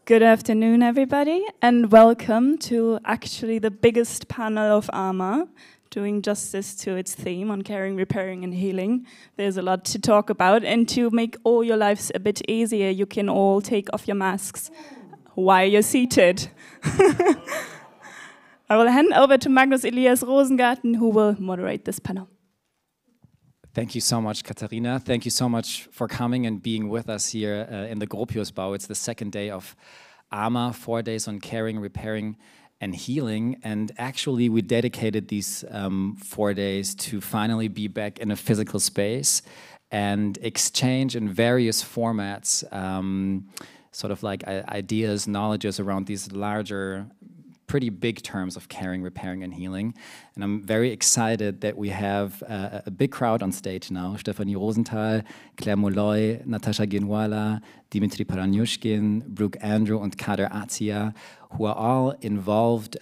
Good afternoon, everybody, and welcome to actually the biggest panel of AMA, doing justice to its theme on caring, repairing, and healing. There's a lot to talk about, and to make all your lives a bit easier, you can all take off your masks while you're seated. I will hand over to Magnus Elias Rosengarten, who will moderate this panel. Thank you so much, Katharina. Thank you so much for coming and being with us here in the Gropiusbau. It's the second day of AMA, 4 days on caring, repairing, and healing. And actually, we dedicated these 4 days to finally be back in a physical space and exchange in various formats, sort of like ideas, knowledges around these larger, pretty big terms of caring, repairing, and healing. And I'm very excited that we have a big crowd on stage now. Stefanie Rosenthal, Claire Molloy, Natasha Ginwala, Dimitri Paranyushkin, Brooke Andrew, and Kader Atia, who are all involved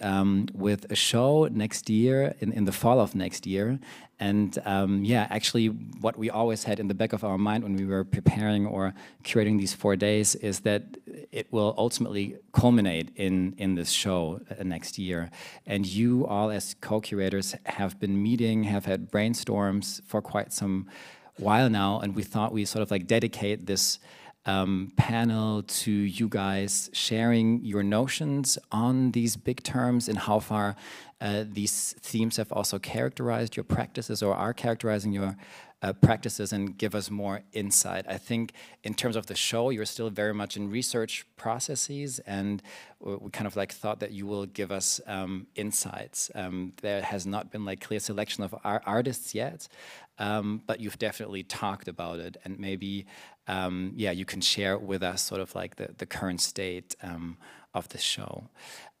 with a show next year, in the fall of next year. And yeah, actually what we always had in the back of our mind when we were preparing or curating these 4 days is that it will ultimately culminate in this show next year. And you all as co-curators have been meeting, have had brainstorms for quite some while now, and we thought we sort of like dedicate this panel to you guys sharing your notions on these big terms and how far these themes have also characterized your practices or are characterizing your practices, and give us more insight. I think in terms of the show, you're still very much in research processes, and we kind of like thought that you will give us insights. There has not been like clear selection of our artists yet, but you've definitely talked about it, and maybe yeah, you can share with us sort of like the current state of the show.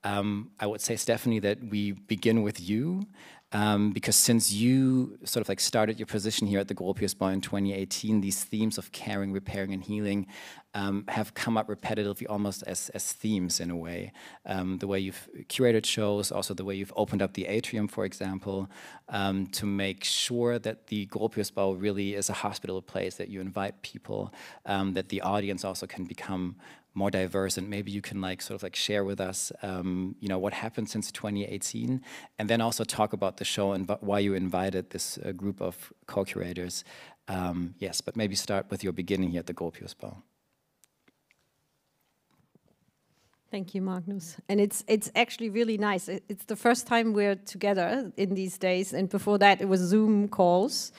I would say, Stephanie, that we begin with you, because since you sort of like started your position here at the Gropiusbau in 2018, these themes of caring, repairing, and healing have come up repetitively almost as themes in a way. The way you've curated shows, also the way you've opened up the atrium, for example, to make sure that the Gropiusbau really is a hospitable place, that you invite people, that the audience also can become more diverse. And maybe you can like sort of like share with us, you know, what happened since 2018, and then also talk about the show and why you invited this group of co-curators. Yes, but maybe start with your beginning here at the Gropiusbau. Thank you, Magnus. And it's actually really nice. It's the first time we're together in these days, and before that it was Zoom calls.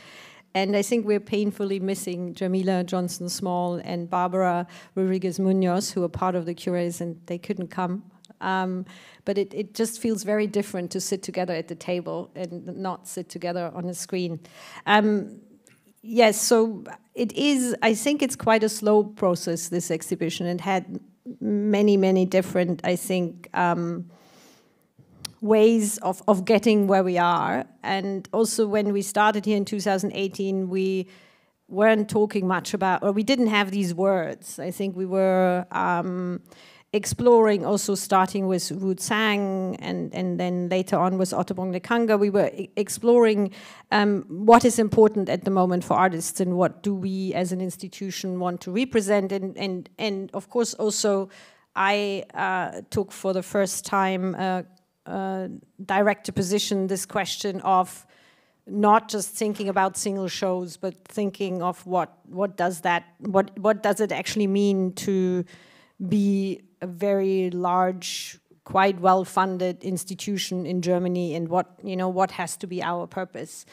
And I think we're painfully missing Jamila Johnson-Small and Barbara Rodriguez-Munoz, who are part of the curators, and they couldn't come. But it just feels very different to sit together at the table and not sit together on a screen. Yes, so it is, I think it's quite a slow process, this exhibition. It had many, many different, I think, ways of getting where we are. And also when we started here in 2018, we weren't talking much about, or we didn't have these words. I think we were exploring, also starting with Wu Tsang and then later on with Ottobong Lekanga. We were exploring what is important at the moment for artists and what do we as an institution want to represent. And of course also I took for the first time direct position this question of not just thinking about single shows, but thinking of what does it actually mean to be a very large, quite well-funded institution in Germany, and what has to be our purpose.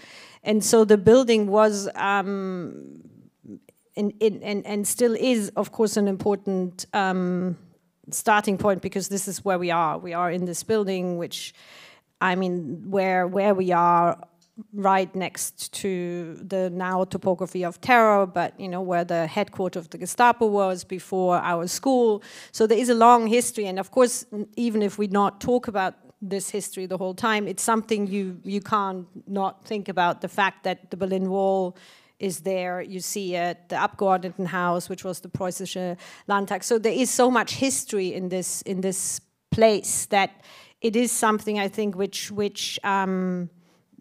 And so the building was and still is, of course, an important starting point, because this is where we are. We are in this building, which, I mean, where we are right next to the now topography of terror, but where the headquarters of the Gestapo was before our school. So there is a long history, and of course, even if we not talk about this history the whole time, it's something you can't not think about. The fact that the Berlin Wall is there, you see it, the Abgeordnetenhaus, which was the Preußische Landtag. So there is so much history in this place that it is something, I think, which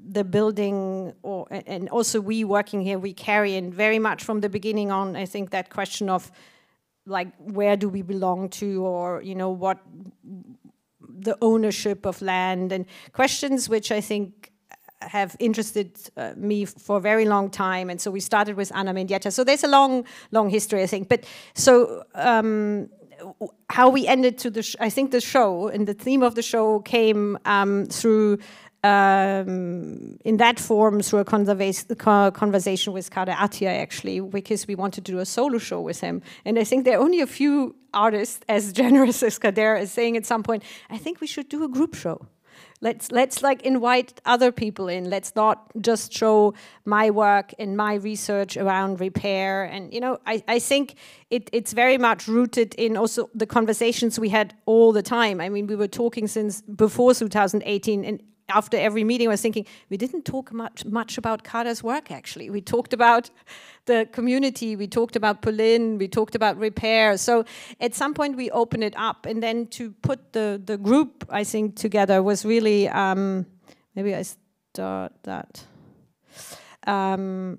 the building, and also we working here, we carry in very much from the beginning on, I think, that question of like where do we belong to, or what the ownership of land, and questions which I think have interested me for a very long time. And so we started with Ana Mendieta. So there's a long history, I think. But so how we ended to I think the show and the theme of the show came through in that form through a conversation with Kader Attia, actually, because we wanted to do a solo show with him. And I think there are only a few artists as generous as Kader is saying at some point, I think we should do a group show. Let's like invite other people in. Let's not just show my work and my research around repair. And I think it's very much rooted in also the conversations we had all the time. I mean, we were talking since before 2018, and after every meeting, I was thinking, we didn't talk much about Kader's work, actually. We talked about the community, we talked about Pauline, we talked about repair. So at some point, we opened it up. And then to put the group, I think, together was really, maybe I start that. The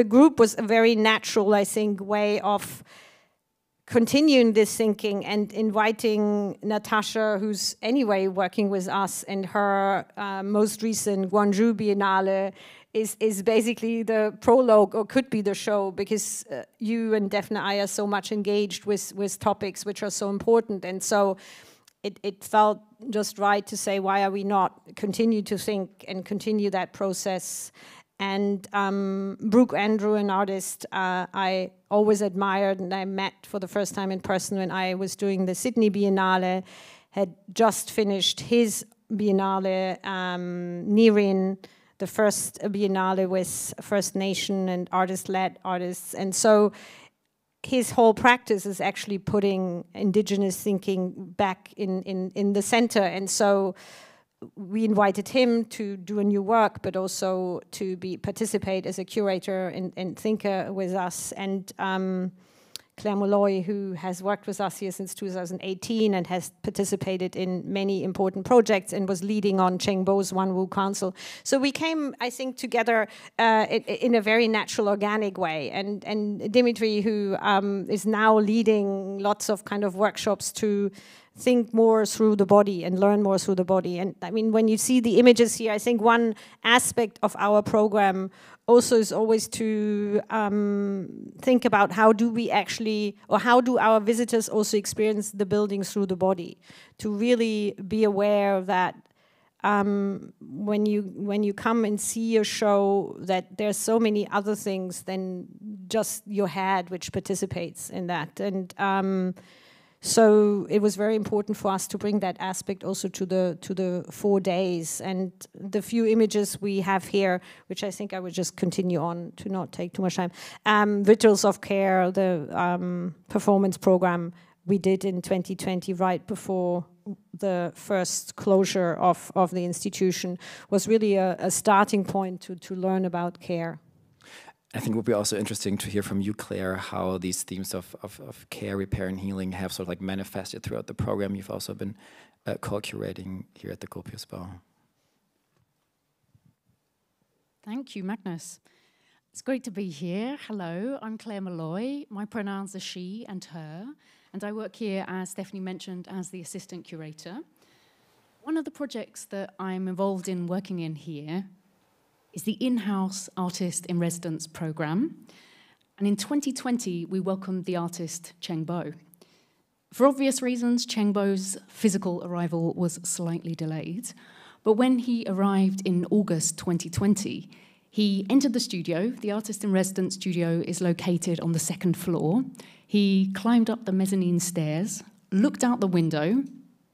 group was a very natural, I think, way of continuing this thinking and inviting Natasha, who's anyway working with us, and her most recent Gwangju Biennale is basically the prologue, or could be the show, because you and Daphne I are so much engaged with topics which are so important. And so it felt just right to say, why are we not continue to think and continue that process? And Brooke Andrew, an artist I always admired, and I met for the first time in person when I was doing the Sydney Biennale, had just finished his Biennale, Nirin, the first Biennale with First Nation and artist-led artists. And so his whole practice is actually putting indigenous thinking back in the center. And so we invited him to do a new work, but also to participate as a curator and thinker with us. And Claire Molloy, who has worked with us here since 2018 and has participated in many important projects and was leading on Cheng Bo's One Wu Council. So we came, I think, together in a very natural, organic way. And Dimitri, who is now leading lots of kind of workshops to think more through the body and learn more through the body. And I mean, when you see the images here, I think one aspect of our program also is always to think about how do we actually, or how do our visitors also experience the building through the body, to really be aware that when you come and see a show, that there's so many other things than just your head which participates in that. And so it was very important for us to bring that aspect also to the 4 days. And the few images we have here, which I think I would just continue on to not take too much time. Rituals of Care, the performance program we did in 2020, right before the first closure of the institution, was really a starting point to learn about care. I think it would be also interesting to hear from you, Claire, how these themes of care, repair, and healing have sort of like manifested throughout the program. You've also been co-curating here at the Gropiusbau. Thank you, Magnus. It's great to be here. Hello, I'm Claire Molloy. My pronouns are she and her, and I work here, as Stephanie mentioned, as the assistant curator. One of the projects that I'm involved in working in here is the in-house artist in residence program. And in 2020, we welcomed the artist Cheng Bo. For obvious reasons, Cheng Bo's physical arrival was slightly delayed. But when he arrived in August 2020, he entered the studio. The artist in residence studio is located on the 2nd floor. He climbed up the mezzanine stairs, looked out the window,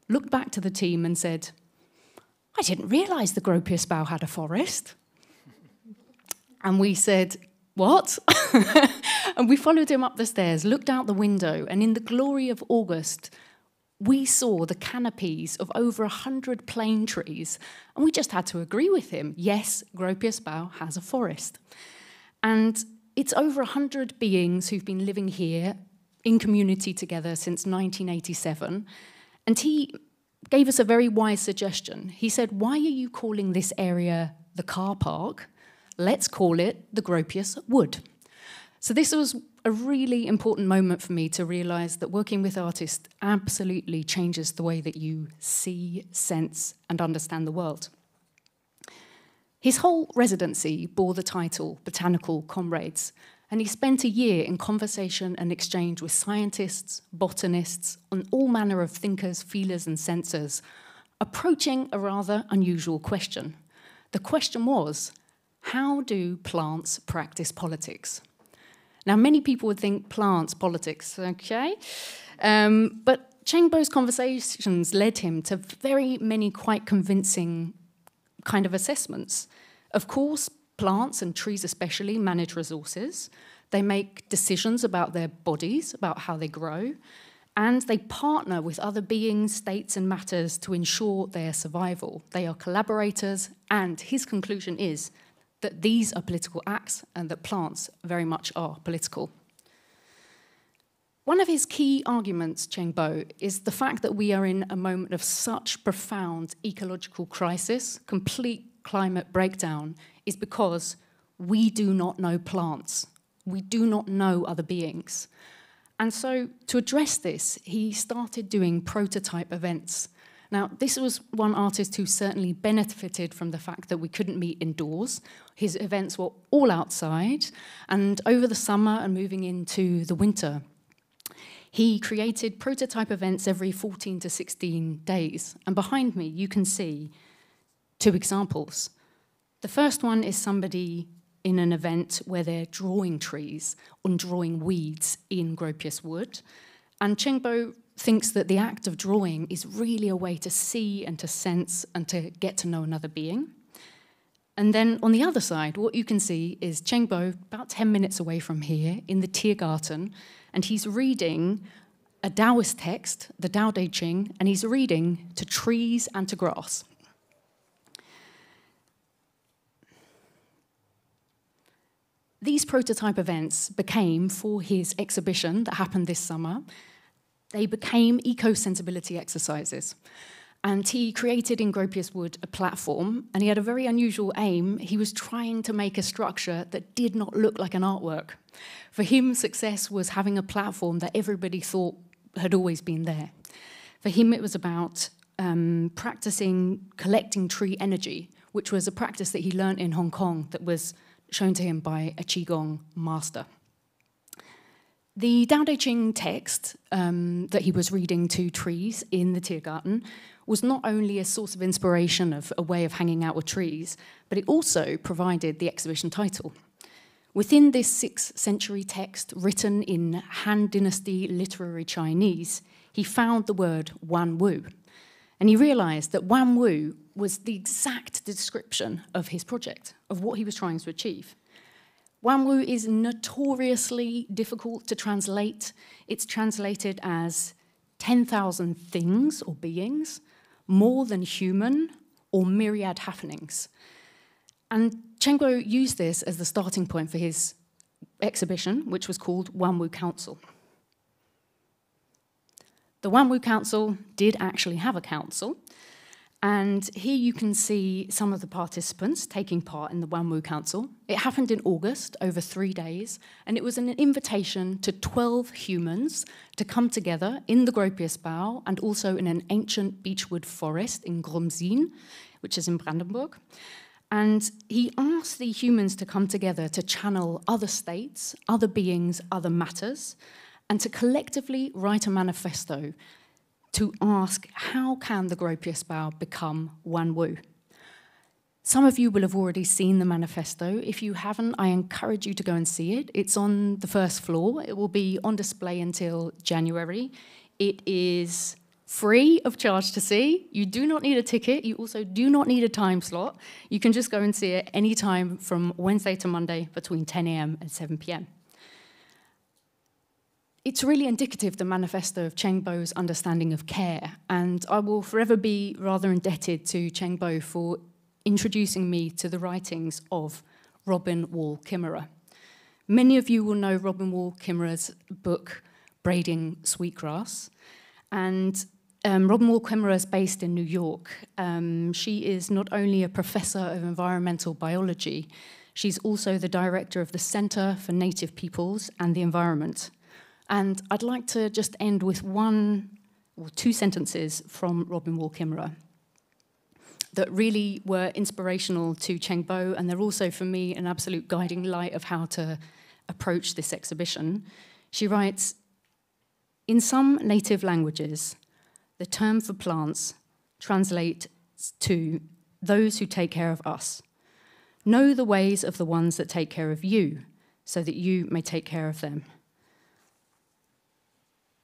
looked back to the team and said, "I didn't realize the Gropiusbau had a forest." And we said, "What?" And we followed him up the stairs, looked out the window, and in the glory of August, we saw the canopies of over 100 plane trees. And we just had to agree with him. Yes, Gropiusbau has a forest. And it's over 100 beings who've been living here in community together since 1987. And he gave us a very wise suggestion. He said, "Why are you calling this area the car park? Let's call it the Gropius Wood." So this was a really important moment for me to realise that working with artists absolutely changes the way that you see, sense, and understand the world. His whole residency bore the title Botanical Comrades, and he spent a year in conversation and exchange with scientists, botanists, and all manner of thinkers, feelers, and sensors, approaching a rather unusual question. The question was, how do plants practice politics? Now, many people would think plants, politics, okay? But Cheng Bo's conversations led him to very many quite convincing kind of assessments. Of course, plants and trees especially manage resources. They make decisions about their bodies, about how they grow, and they partner with other beings, states, and matters to ensure their survival. They are collaborators, and his conclusion is that these are political acts and that plants very much are political. One of his key arguments, Cheng Bo, is the fact that we are in a moment of such profound ecological crisis, complete climate breakdown, is because we do not know plants. We do not know other beings. And so to address this, he started doing prototype events. Now, this was one artist who certainly benefited from the fact that we couldn't meet indoors. His events were all outside, and over the summer and moving into the winter, he created prototype events every 14 to 16 days. And behind me, you can see 2 examples. The first one is somebody in an event where they're drawing trees and drawing weeds in Gropius wood. And Cheng Bo thinks that the act of drawing is really a way to see and to sense and to get to know another being. And then on the other side, what you can see is Cheng Bo, about 10 minutes away from here, in the Tiergarten, and he's reading a Taoist text, the Tao Te Ching, and he's reading to trees and to grass. These prototype events became, for his exhibition that happened this summer, they became eco-sensibility exercises. And he created in Gropius wood a platform, and he had a very unusual aim. He was trying to make a structure that did not look like an artwork. For him, success was having a platform that everybody thought had always been there. For him, it was about practicing collecting tree energy, which was a practice that he learned in Hong Kong that was shown to him by a Qigong master. The Tao Te Ching text that he was reading to trees in the Tiergarten was not only a source of inspiration, of a way of hanging out with trees, but it also provided the exhibition title. Within this 6th century text, written in Han Dynasty literary Chinese, he found the word Wan Wu. And he realized that Wan Wu was the exact description of his project, of what he was trying to achieve. Wan Wu is notoriously difficult to translate. It's translated as 10,000 things or beings, more than human, or myriad happenings. And Cheng Bo used this as the starting point for his exhibition, which was called Wan Wu Council. The Wan Wu Council did actually have a council, and here you can see some of the participants taking part in the Wan Wu Council. It happened in August, over 3 days, and it was an invitation to 12 humans to come together in the Gropius Bau and also in an ancient beechwood forest in Grumsin, which is in Brandenburg. And he asked the humans to come together to channel other states, other beings, other matters, and to collectively write a manifesto to ask, how can the Gropius Bau become Wan Wu? Some of you will have already seen the manifesto. If you haven't, I encourage you to go and see it. It's on the first floor. It will be on display until January. It is free of charge to see. You do not need a ticket. You also do not need a time slot. You can just go and see it anytime from Wednesday to Monday between 10 a.m. and 7 p.m. It's really indicative, the manifesto, of Cheng Bo's understanding of care, and I will forever be rather indebted to Cheng Bo for introducing me to the writings of Robin Wall Kimmerer. Many of you will know Robin Wall Kimmerer's book, Braiding Sweetgrass, and Robin Wall Kimmerer is based in New York. She is not only a professor of environmental biology, She's also the director of the Centre for Native Peoples and the Environment. And I'd like to just end with one or two sentences from Robin Wall Kimmerer that really were inspirational to Cheng Bo, and they're also, for me, an absolute guiding light of how to approach this exhibition. She writes, "In some native languages, the term for plants translates to those who take care of us. Know the ways of the ones that take care of you, so that you may take care of them."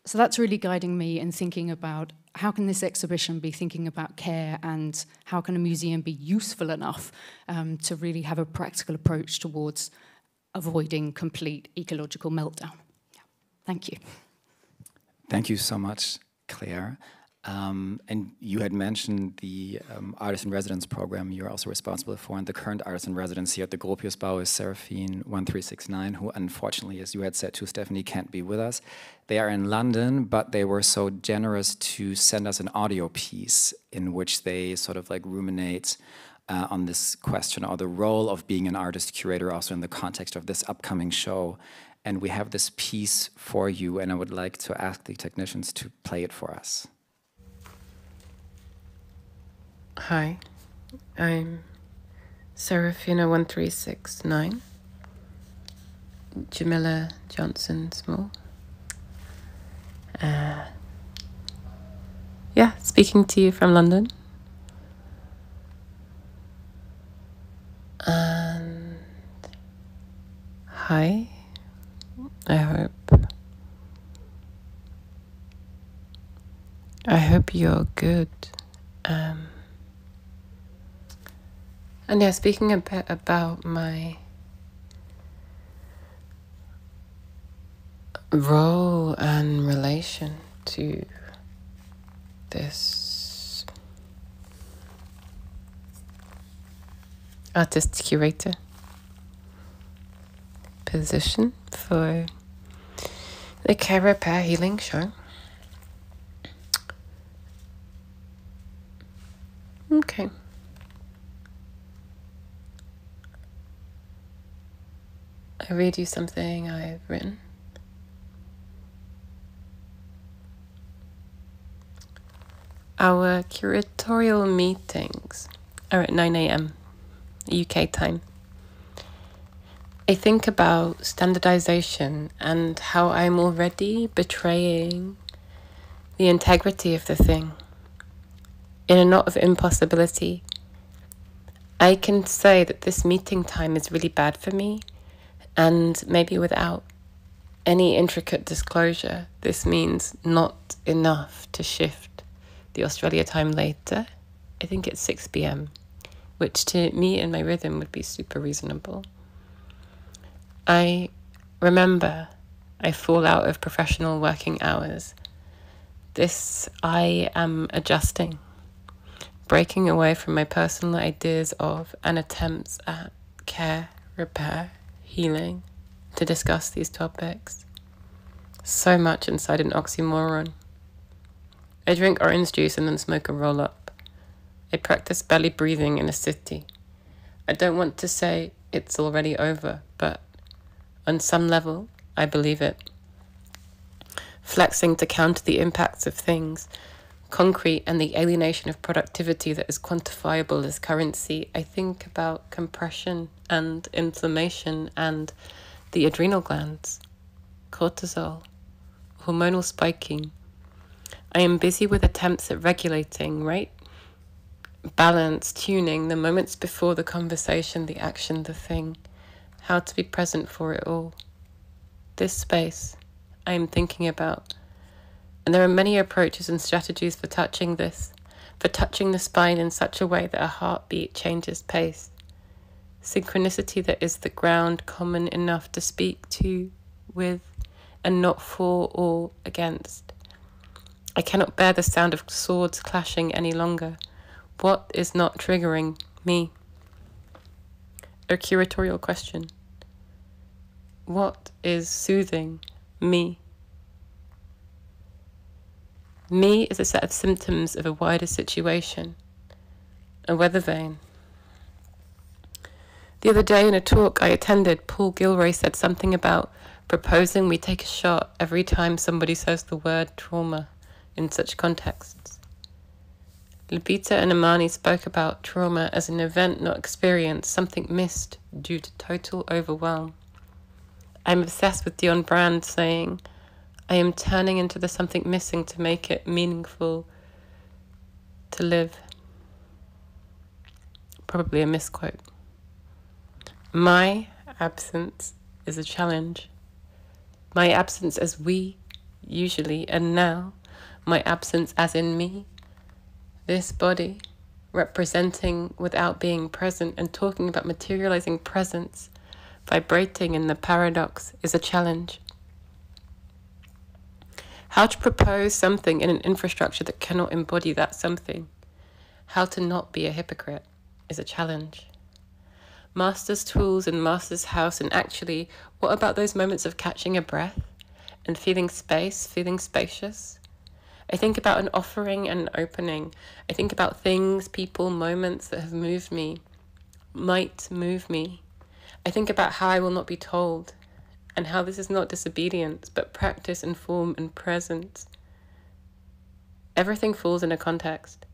So that's really guiding me in thinking about how can this exhibition be thinking about care, and how can a museum be useful enough to really have a practical approach towards avoiding complete ecological meltdown. Yeah. Thank you. Thank you so much, Claire. And you had mentioned the Artist in Residence program you're also responsible for, and the current artist in residence here at the Gropiusbau is Seraphine 1369, who unfortunately, as you had said to Stephanie, can't be with us. They are in London, but they were so generous to send us an audio piece in which they sort of like ruminate on this question, or the role of being an artist curator also in the context of this upcoming show. And we have this piece for you, and I would like to ask the technicians to play it for us. Hi, I'm Seraphina 1369, Jamila Johnson Small. Yeah, speaking to you from London. And hi, I hope you're good. And yeah, speaking a bit about my role and relation to this artist curator position for the Care Repair Healing show. Okay. I read you something I've written. Our curatorial meetings are at 9 a.m. UK time. I think about standardization and how I'm already betraying the integrity of the thing in a knot of impossibility. I can say that this meeting time is really bad for me. And maybe without any intricate disclosure, this means not enough to shift the Australia time later. I think it's 6 p.m, which to me and my rhythm would be super reasonable. I remember I fall out of professional working hours. This I am adjusting, breaking away from my personal ideas of and attempts at care, repair, healing, to discuss these topics. So much inside an oxymoron. I drink orange juice and then smoke a roll-up. I practice belly breathing in a city. I don't want to say it's already over, but on some level, I believe it. Flexing to counter the impacts of things, concrete and the alienation of productivity that is quantifiable as currency, I think about compression and inflammation and the adrenal glands, cortisol, hormonal spiking. I am busy with attempts at regulating, right? Balance, tuning, the moments before the conversation, the action, the thing, how to be present for it all. This space I am thinking about. And there are many approaches and strategies for touching this, for touching the spine in such a way that a heartbeat changes pace. Synchronicity that is the ground common enough to speak to, with, and not for or against. I cannot bear the sound of swords clashing any longer. What is not triggering me? A curatorial question. What is soothing me? Me is a set of symptoms of a wider situation, a weather vane. The other day in a talk I attended, Paul Gilroy said something about proposing we take a shot every time somebody says the word trauma in such contexts. Lupita and Amani spoke about trauma as an event not experienced, something missed due to total overwhelm. I'm obsessed with Dion Brand saying, I am turning into the something missing to make it meaningful to live. Probably a misquote. My absence is a challenge. My absence as we, usually, and now, my absence as in me, this body, representing without being present and talking about materializing presence, vibrating in the paradox is a challenge. How to propose something in an infrastructure that cannot embody that something, how to not be a hypocrite is a challenge. Master's tools and Master's house, and actually, what about those moments of catching a breath and feeling space, feeling spacious? I think about an offering and an opening. I think about things, people, moments that have moved me, might move me. I think about how I will not be told, and how this is not disobedience, but practice and form and presence. Everything falls in a context.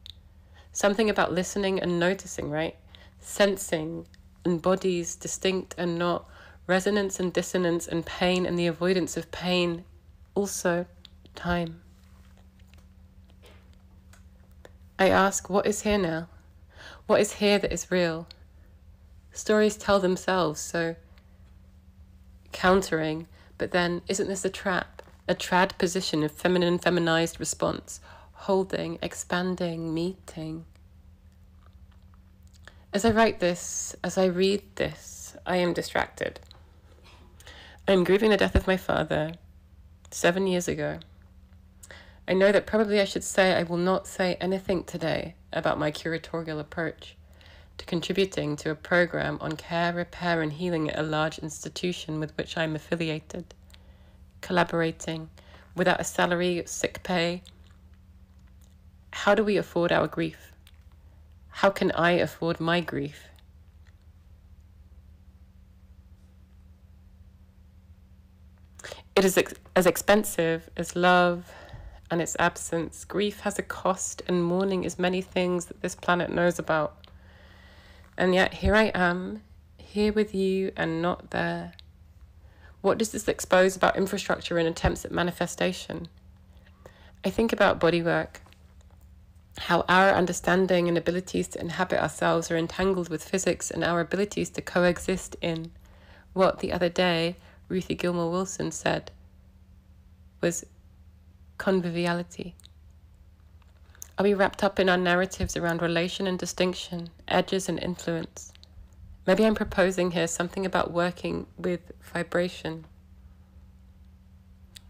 Something about listening and noticing, right? Sensing and bodies distinct and not, resonance and dissonance and pain and the avoidance of pain, also time. I ask, what is here now? What is here that is real? Stories tell themselves, so countering, but then isn't this a trap? A trad position of feminine, feminized response, holding, expanding, meeting. As I write this, as I read this, I am distracted. I am grieving the death of my father 7 years ago. I know that probably I should say I will not say anything today about my curatorial approach to contributing to a program on care, repair, and healing at a large institution with which I am affiliated, collaborating without a salary, sick pay. How do we afford our grief? How can I afford my grief? It is as expensive as love and its absence. Grief has a cost, and mourning is many things that this planet knows about. And yet here I am, here with you and not there. What does this expose about infrastructure and attempts at manifestation? I think about bodywork, how our understanding and abilities to inhabit ourselves are entangled with physics and our abilities to coexist in what the other day Ruthie Gilmore Wilson said was conviviality. Are we wrapped up in our narratives around relation and distinction, edges and influence? Maybe I'm proposing here something about working with vibration.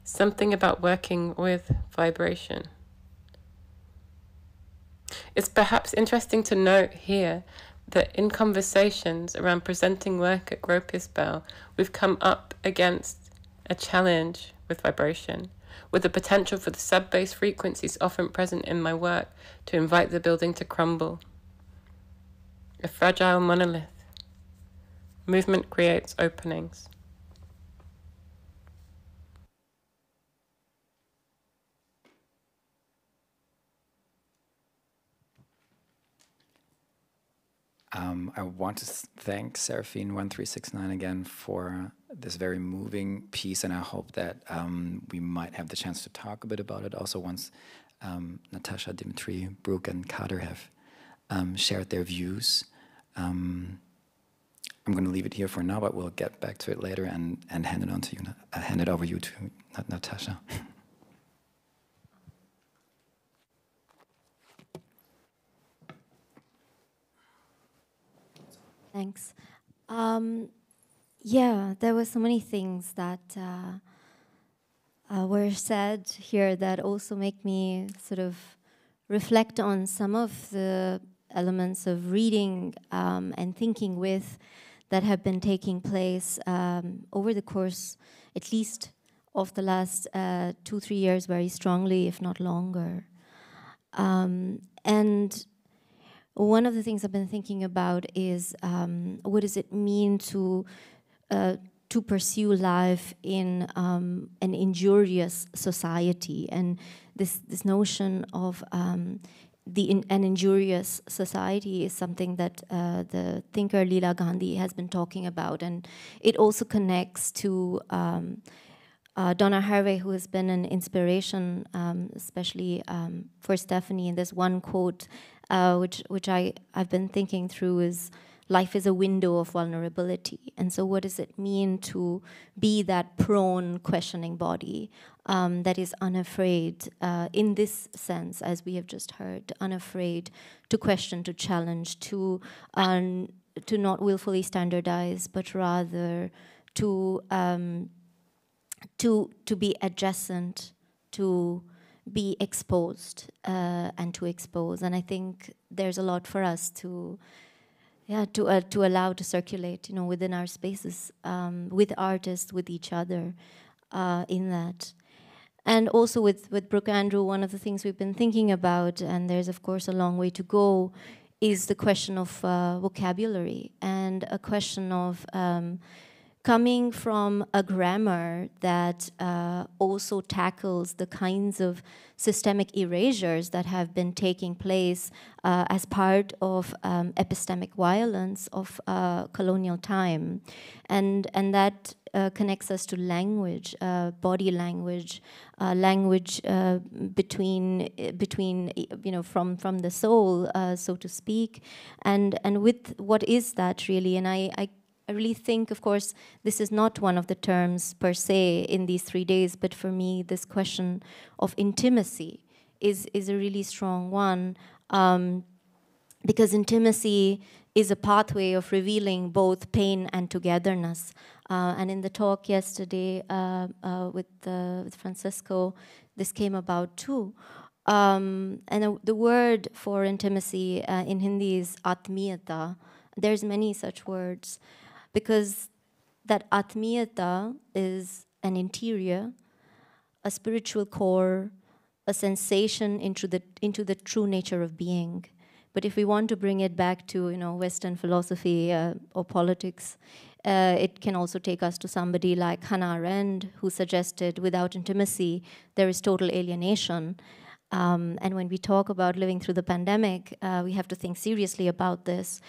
Something about working with vibration. It's perhaps interesting to note here that in conversations around presenting work at Gropius Bell, we've come up against a challenge with vibration, with the potential for the sub-bass frequencies often present in my work to invite the building to crumble. A fragile monolith. Movement creates openings. I want to thank Seraphine1369 again for this very moving piece, and I hope that we might have the chance to talk a bit about it also once Natasha, Dimitri, Brooke, and Kader have shared their views. I'm going to leave it here for now, but we'll get back to it later and hand it on to you. Hand it over you to Natasha. Thanks. Yeah, there were so many things that were said here that also make me sort of reflect on some of the elements of reading and thinking with that have been taking place over the course, at least of the last 2-3 years, very strongly, if not longer. And one of the things I've been thinking about is what does it mean to pursue life in an injurious society, and this notion of an injurious society is something that the thinker Leela Gandhi has been talking about, and it also connects to Donna Haraway, who has been an inspiration, especially for Stephanie. And there's one quote which I've been thinking through is, life is a window of vulnerability. And so what does it mean to be that prone, questioning body that is unafraid, in this sense, as we have just heard, unafraid to question, to challenge, to not willfully standardize, but rather to be adjacent, to be exposed, and to expose. And I think there's a lot for us to allow to circulate, within our spaces, with artists, with each other, in that. And also with Brooke Andrew, one of the things we've been thinking about, and there's of course a long way to go, is the question of vocabulary, and a question of coming from a grammar that also tackles the kinds of systemic erasures that have been taking place as part of epistemic violence of colonial time. And that connects us to language, body language, language between from the soul, so to speak, and with what is that really? And I really think, of course, this is not one of the terms per se in these 3 days, but for me, this question of intimacy is a really strong one, because intimacy is a pathway of revealing both pain and togetherness. And in the talk yesterday with Francisco, this came about too. And the word for intimacy in Hindi is atmiyata. There's many such words, because that atmiyata is an interior, a spiritual core, a sensation into the true nature of being. But if we want to bring it back to Western philosophy or politics, it can also take us to somebody like Hannah Arendt, who suggested without intimacy there is total alienation. And when we talk about living through the pandemic, we have to think seriously about this,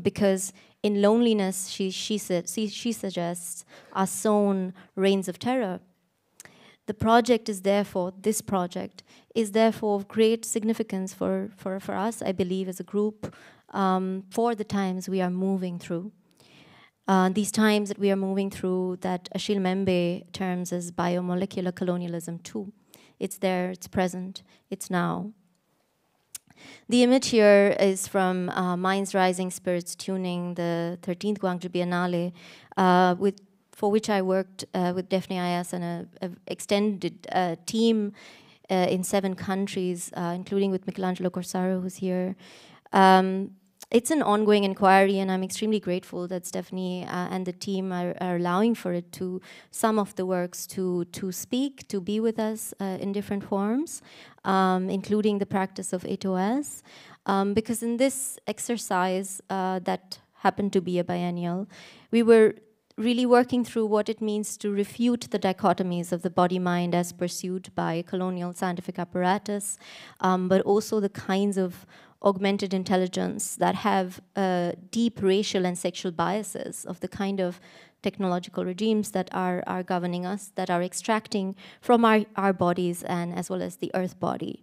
because in loneliness, she suggests, are sown reigns of terror. The project is therefore, this project is therefore of great significance for us, I believe, as a group, for the times we are moving through. These times that we are moving through, that Achille Mbembe terms as biomolecular colonialism too. It's there, it's present, it's now. The image here is from Minds Rising, Spirits Tuning, the 13th Guangzhou Biennale, for which I worked with Daphne Ayas and an extended team in 7 countries, including with Michelangelo Corsaro, who's here. It's an ongoing inquiry, and I'm extremely grateful that Stephanie and the team are allowing for it, to some of the works to speak, to be with us in different forms, including the practice of 8OS. Because in this exercise that happened to be a biennial, we were really working through what it means to refute the dichotomies of the body-mind as pursued by colonial scientific apparatus, but also the kinds of augmented intelligence that have deep racial and sexual biases of the kind of technological regimes that are governing us, that are extracting from our bodies and as well as the earth body.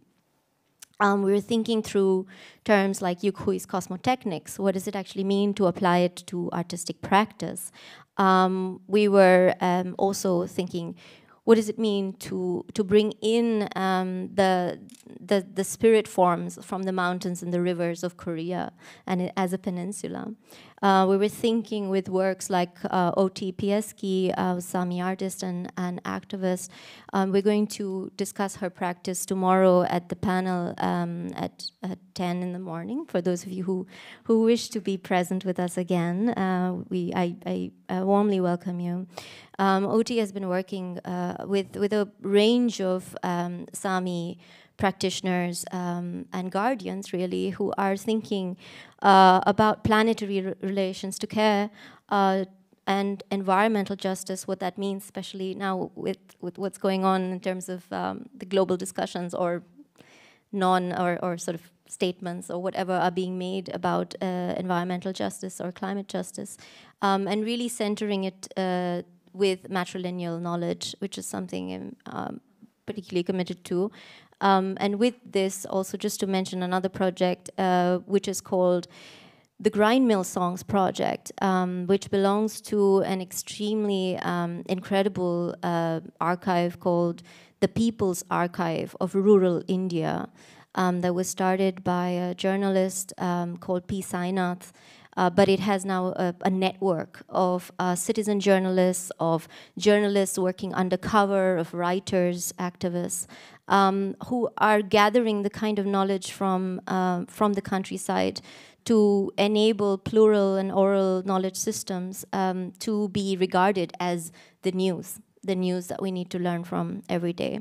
We were thinking through terms like Yukhui's cosmotechnics. What does it actually mean to apply it to artistic practice? We were also thinking, what does it mean to bring in the spirit forms from the mountains and the rivers of Korea and as a peninsula? We were thinking with works like Oti Pieski, Sami artist and activist. We're going to discuss her practice tomorrow at the panel at 10 in the morning. For those of you who wish to be present with us again, I warmly welcome you. Oti has been working with a range of Sami practitioners and guardians, really, who are thinking about planetary relations to care and environmental justice, what that means, especially now with what's going on in terms of the global discussions or or sort of statements or whatever are being made about environmental justice or climate justice, and really centering it with matrilineal knowledge, which is something I'm particularly committed to. And with this, also just to mention another project, which is called the Grind Mill Songs Project, which belongs to an extremely incredible archive called the People's Archive of Rural India, that was started by a journalist called P. Sainath. But it has now a network of citizen journalists, of journalists working undercover, of writers, activists, who are gathering the kind of knowledge from the countryside to enable plural and oral knowledge systems to be regarded as the news that we need to learn from every day.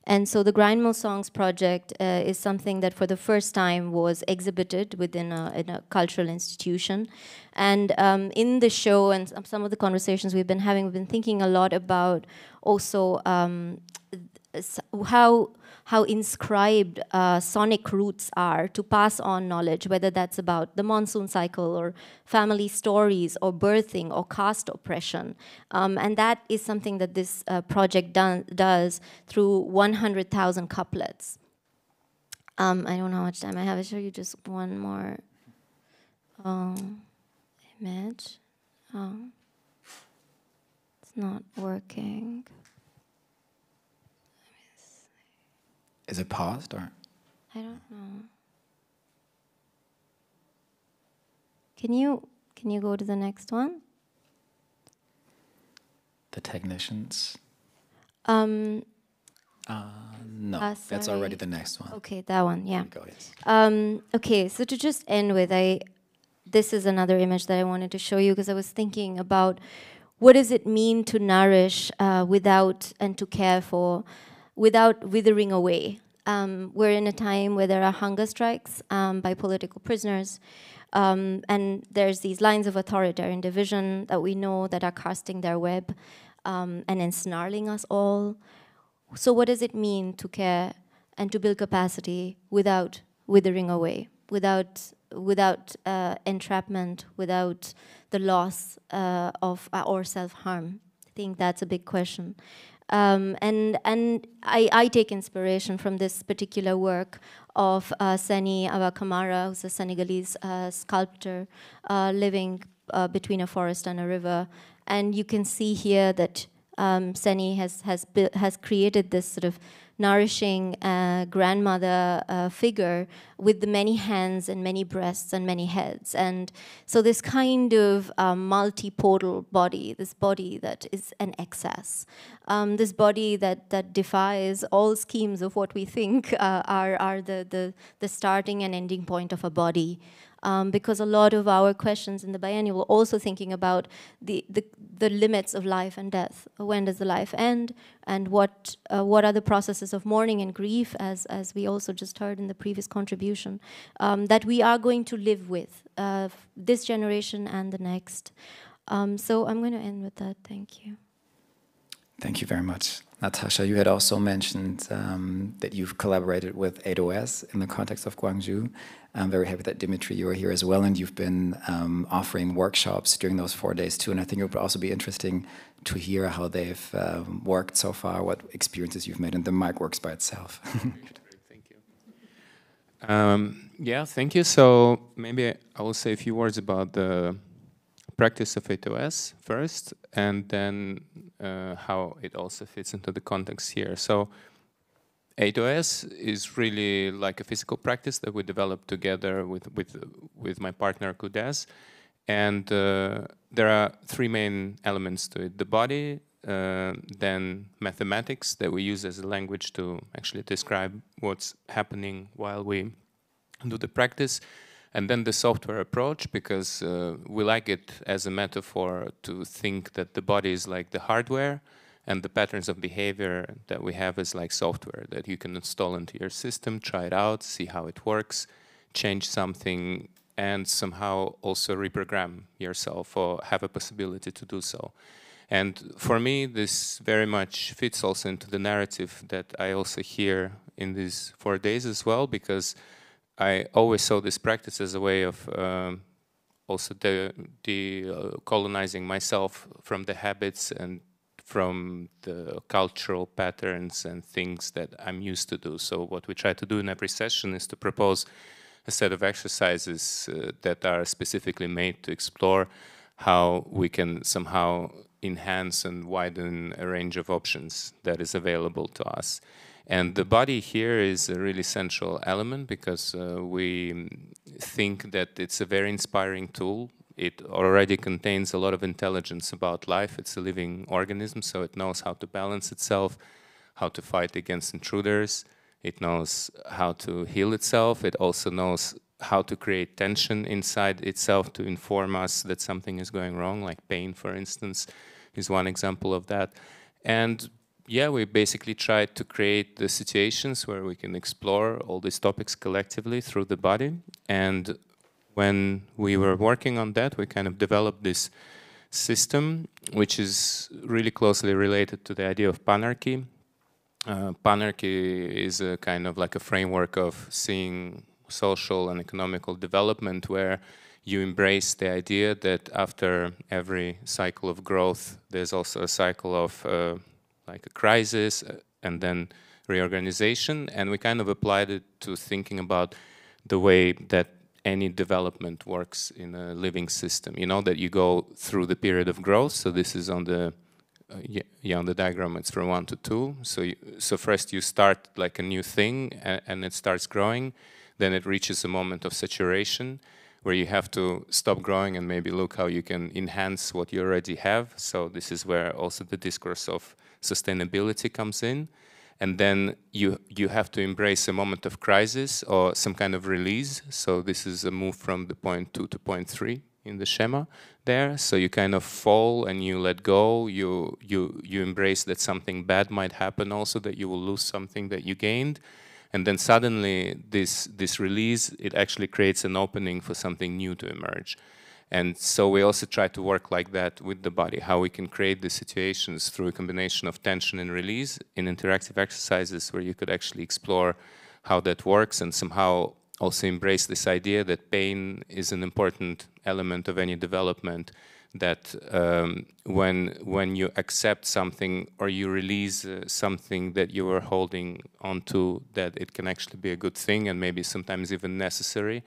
And so the Grind Mill Songs project is something that for the first time was exhibited within a cultural institution. And in the show and some of the conversations we've been having, we've been thinking a lot about also how inscribed sonic roots are to pass on knowledge, whether that's about the monsoon cycle or family stories or birthing or caste oppression. And that is something that this project does through 100,000 couplets. I don't know how much time I have. I'll show you just one more image. It's not working. Is it paused or? I don't know. Can you go to the next one? The technicians? No, that's already the next one. Okay, that one, yeah. Go, yes. Okay, so to just end with, this is another image that I wanted to show you because I was thinking about what does it mean to nourish without and to care for without withering away. We're in a time where there are hunger strikes by political prisoners, and there's these lines of authoritarian division that we know that are casting their web and ensnarling us all. So what does it mean to care and to build capacity without withering away, without entrapment, without the loss of or self-harm? I think that's a big question. And I take inspiration from this particular work of Seni Awa-Kamara, who's a Senegalese sculptor living between a forest and a river. And you can see here that Seni has created this sort of nourishing grandmother figure with the many hands and many breasts and many heads. And so this kind of multipodal body, this body that is an excess, this body that defies all schemes of what we think are the starting and ending point of a body. Because a lot of our questions in the biennial were also thinking about the limits of life and death. When does the life end? And what are the processes of mourning and grief, as we also just heard in the previous contribution, that we are going to live with, this generation and the next. So I'm going to end with that. Thank you. Thank you very much. Natasha, you had also mentioned that you've collaborated with 8OS in the context of Gwangju. I'm very happy that Dimitri, you are here as well, and you've been offering workshops during those 4 days too, and I think it would also be interesting to hear how they've worked so far, what experiences you've made, and the mic works by itself. Thank you. Yeah, thank you. So maybe I will say a few words about the practice of 8OS first, and then how it also fits into the context here. So 8OS is really like a physical practice that we developed together with my partner Kudez, and there are three main elements to it: the body, then mathematics that we use as a language to actually describe what's happening while we do the practice, and then the software approach, because we like it as a metaphor to think that the body is like the hardware And the patterns of behavior that we have is like software that you can install into your system, try it out, see how it works, change something, and somehow also reprogram yourself or have a possibility to do so. And for me, this very much fits also into the narrative that I also hear in these 4 days as well, because I always saw this practice as a way of also decolonizing myself from the habits and from the cultural patterns and things that I'm used to do. So what we try to do in every session is to propose a set of exercises that are specifically made to explore how we can somehow enhance and widen a range of options that is available to us. And the body here is a really central element because we think that it's a very inspiring tool. It already contains a lot of intelligence about life. It's a living organism, so it knows how to balance itself, how to fight against intruders. It knows how to heal itself. It also knows how to create tension inside itself to inform us that something is going wrong, like pain, for instance, is one example of that. And yeah, we basically tried to create the situations where we can explore all these topics collectively through the body. And when we were working on that, we kind of developed this system, which is really closely related to the idea of panarchy. Panarchy is a kind of like a framework of seeing social and economical development where you embrace the idea that after every cycle of growth, there's also a cycle of like a crisis and then reorganization. And we kind of applied it to thinking about the way that any development works in a living system. You know, that you go through the period of growth. So this is on the on the diagram, it's from 1 to 2. So first you start like a new thing and it starts growing. Then it reaches a moment of saturation where you have to stop growing and maybe look how you can enhance what you already have. So this is where also the discourse of sustainability comes in. And then you have to embrace a moment of crisis or some kind of release. So this is a move from the point 2 to point 3 in the schema there. So you kind of fall and you let go. You embrace that something bad might happen also, that you will lose something that you gained. And then suddenly this release, it actually creates an opening for something new to emerge. And so we also try to work like that with the body, how we can create the situations through a combination of tension and release in interactive exercises where you could actually explore how that works and somehow also embrace this idea that pain is an important element of any development, that when you accept something or you release something that you were holding onto, that it can actually be a good thing and maybe sometimes even necessary.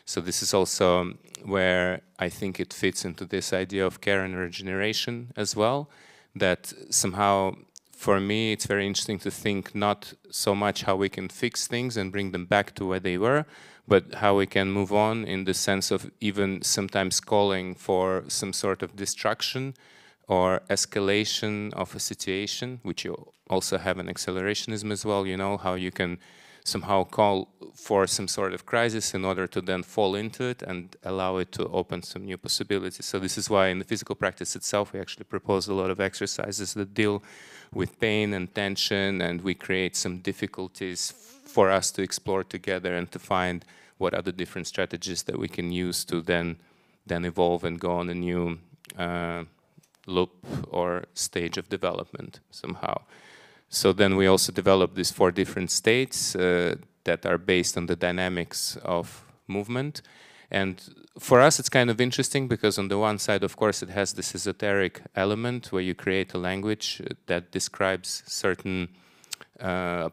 So this is also where I think it fits into this idea of care and regeneration as well, that somehow for me it's very interesting to think not so much how we can fix things and bring them back to where they were, but how we can move on in the sense of even sometimes calling for some sort of destruction or escalation of a situation, which you also have an accelerationism as well, you know, how you can somehow call for some sort of crisis in order to then fall into it and allow it to open some new possibilities. So this is why in the physical practice itself, we actually propose a lot of exercises that deal with pain and tension, and we create some difficulties for us to explore together and to find what are the different strategies that we can use to then evolve and go on a new loop or stage of development somehow. So then we also develop these 4 different states that are based on the dynamics of movement. And for us, it's kind of interesting because on the one side, of course, it has this esoteric element where you create a language that describes certain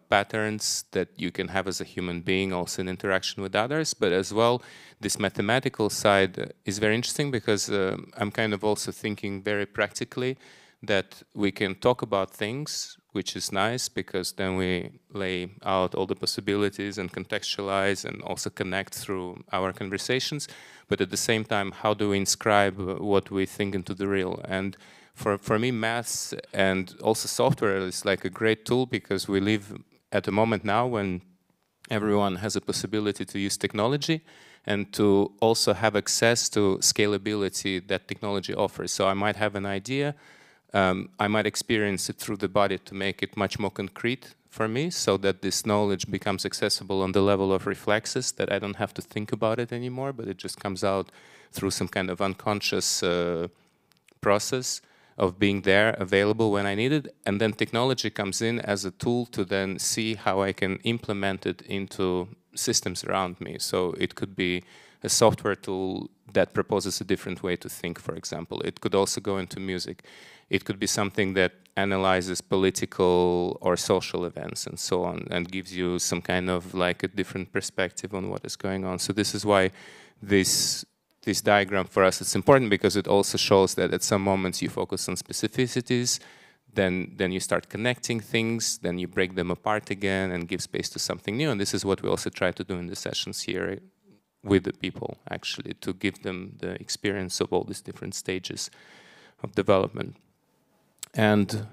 patterns that you can have as a human being, also in interaction with others. But as well, this mathematical side is very interesting because I'm kind of also thinking very practically that we can talk about things, which is nice because then we lay out all the possibilities and contextualize and also connect through our conversations. But at the same time, how do we inscribe what we think into the real? And for me, maths and also software is like a great tool because we live at a moment now when everyone has a possibility to use technology and to also have access to scalability that technology offers. So I might have an idea, I might experience it through the body to make it much more concrete for me, so that this knowledge becomes accessible on the level of reflexes, that I don't have to think about it anymore, but it just comes out through some kind of unconscious process of being there, available when I need it. And then technology comes in as a tool to then see how I can implement it into systems around me. So it could be a software tool that proposes a different way to think, for example. It could also go into music. It could be something that analyzes political or social events and so on, and gives you some kind of like a different perspective on what is going on. So this is why this diagram for us is important, because it also shows that at some moments you focus on specificities, then you start connecting things, then you break them apart again and give space to something new. And this is what we also try to do in the sessions here with the people, actually, to give them the experience of all these different stages of development. And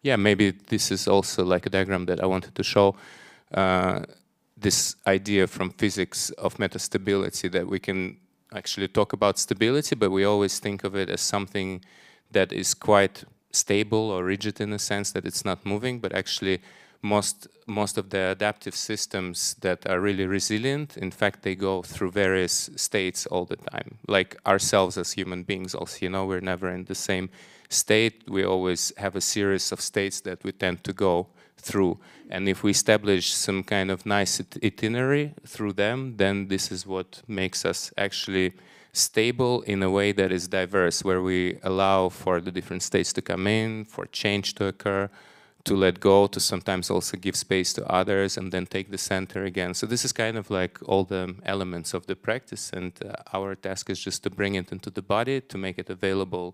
yeah, maybe this is also like a diagram that I wanted to show, this idea from physics of metastability, that we can actually talk about stability, but we always think of it as something that is quite stable or rigid in a sense that it's not moving, but actually most of the adaptive systems that are really resilient, in fact, they go through various states all the time. Like ourselves as human beings also, you know, we're never in the same state. We always have a series of states that we tend to go through. And if we establish some kind of nice itinerary through them, then this is what makes us actually stable in a way that is diverse, where we allow for the different states to come in, for change to occur, to let go, to sometimes also give space to others, and then take the center again. So this is kind of like all the elements of the practice, and our task is just to bring it into the body, to make it available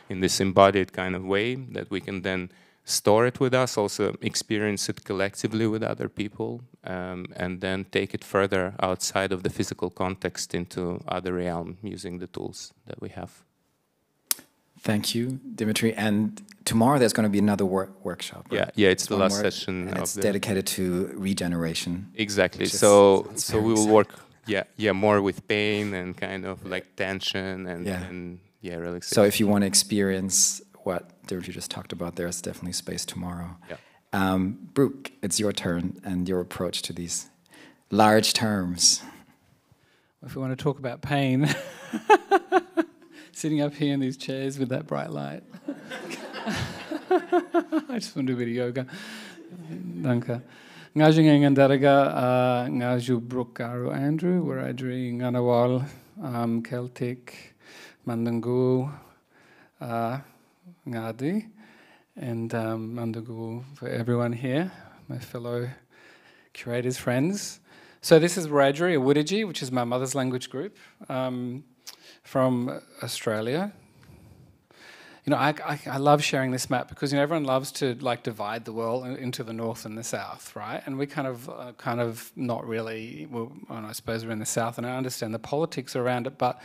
in this embodied kind of way that we can then store it with us, also experience it collectively with other people, and then take it further outside of the physical context into other realm using the tools that we have. Thank you, Dimitri. And tomorrow there's going to be another workshop. Right? Yeah, it's the last session. And it's dedicated to regeneration. Exactly. So we will work, more with pain and kind of like tension and relaxation. So if you want to experience what Dimitri just talked about, there's definitely space tomorrow. Yeah. Brooke, it's your turn and your approach to these large terms. If we want to talk about pain, sitting up here in these chairs with that bright light. I just want to do a bit of yoga. Danke. Ngaju ngengan daraga ngaju Brooke Garu Andrew, where I dream Nganawal, Celtic, Mandangu, Ngadi, and Mandangu for everyone here, my fellow curators, friends. So this is Wiradjuri, or Wiradji, which is my mother's language group, from Australia. You know, I love sharing this map because, you know, everyone loves to like divide the world into the north and the south, right? And we kind of not really. Well, I suppose we're in the south, and I understand the politics around it, but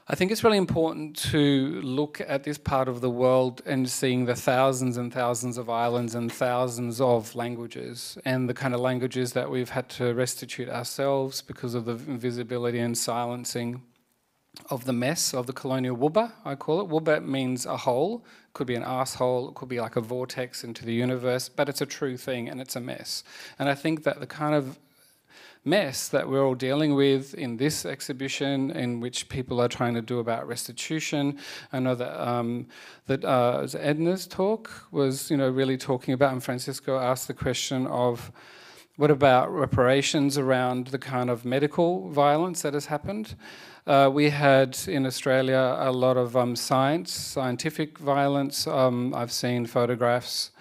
I think it's really important to look at this part of the world and seeing the thousands and thousands of islands and thousands of languages, and the kind of languages that we've had to restitute ourselves because of the invisibility and silencing of the mess of the colonial wubba, I call it. Wubba means a hole. It could be an asshole, it could be like a vortex into the universe, but it's a true thing and it's a mess. And I think that the kind of mess that we're all dealing with in this exhibition, in which people are trying to do about restitution. I know that Edna's talk was, you know, really talking about, and Francisco asked the question of, what about reparations around the kind of medical violence that has happened? We had in Australia a lot of scientific violence. I've seen photographs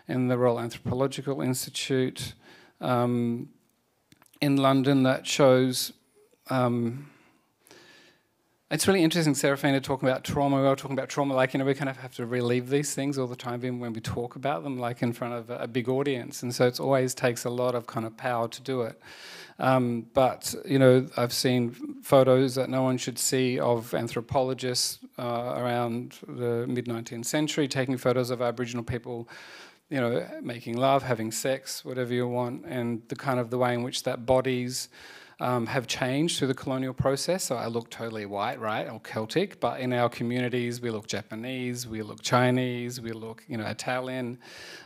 in the Royal Anthropological Institute in London that shows, it's really interesting, Serafina, talking about trauma. We were talking about trauma, like, you know, we kind of have to relive these things all the time, even when we talk about them, like in front of a big audience. And so it always takes a lot of kind of power to do it. But, you know, I've seen photos that no one should see of anthropologists around the mid-19th century taking photos of Aboriginal people, you know, making love, having sex, whatever you want, and the kind of the way in which that bodies have changed through the colonial process. So I look totally white, right, or Celtic, but in our communities we look Japanese, we look Chinese, we look, you know, Italian,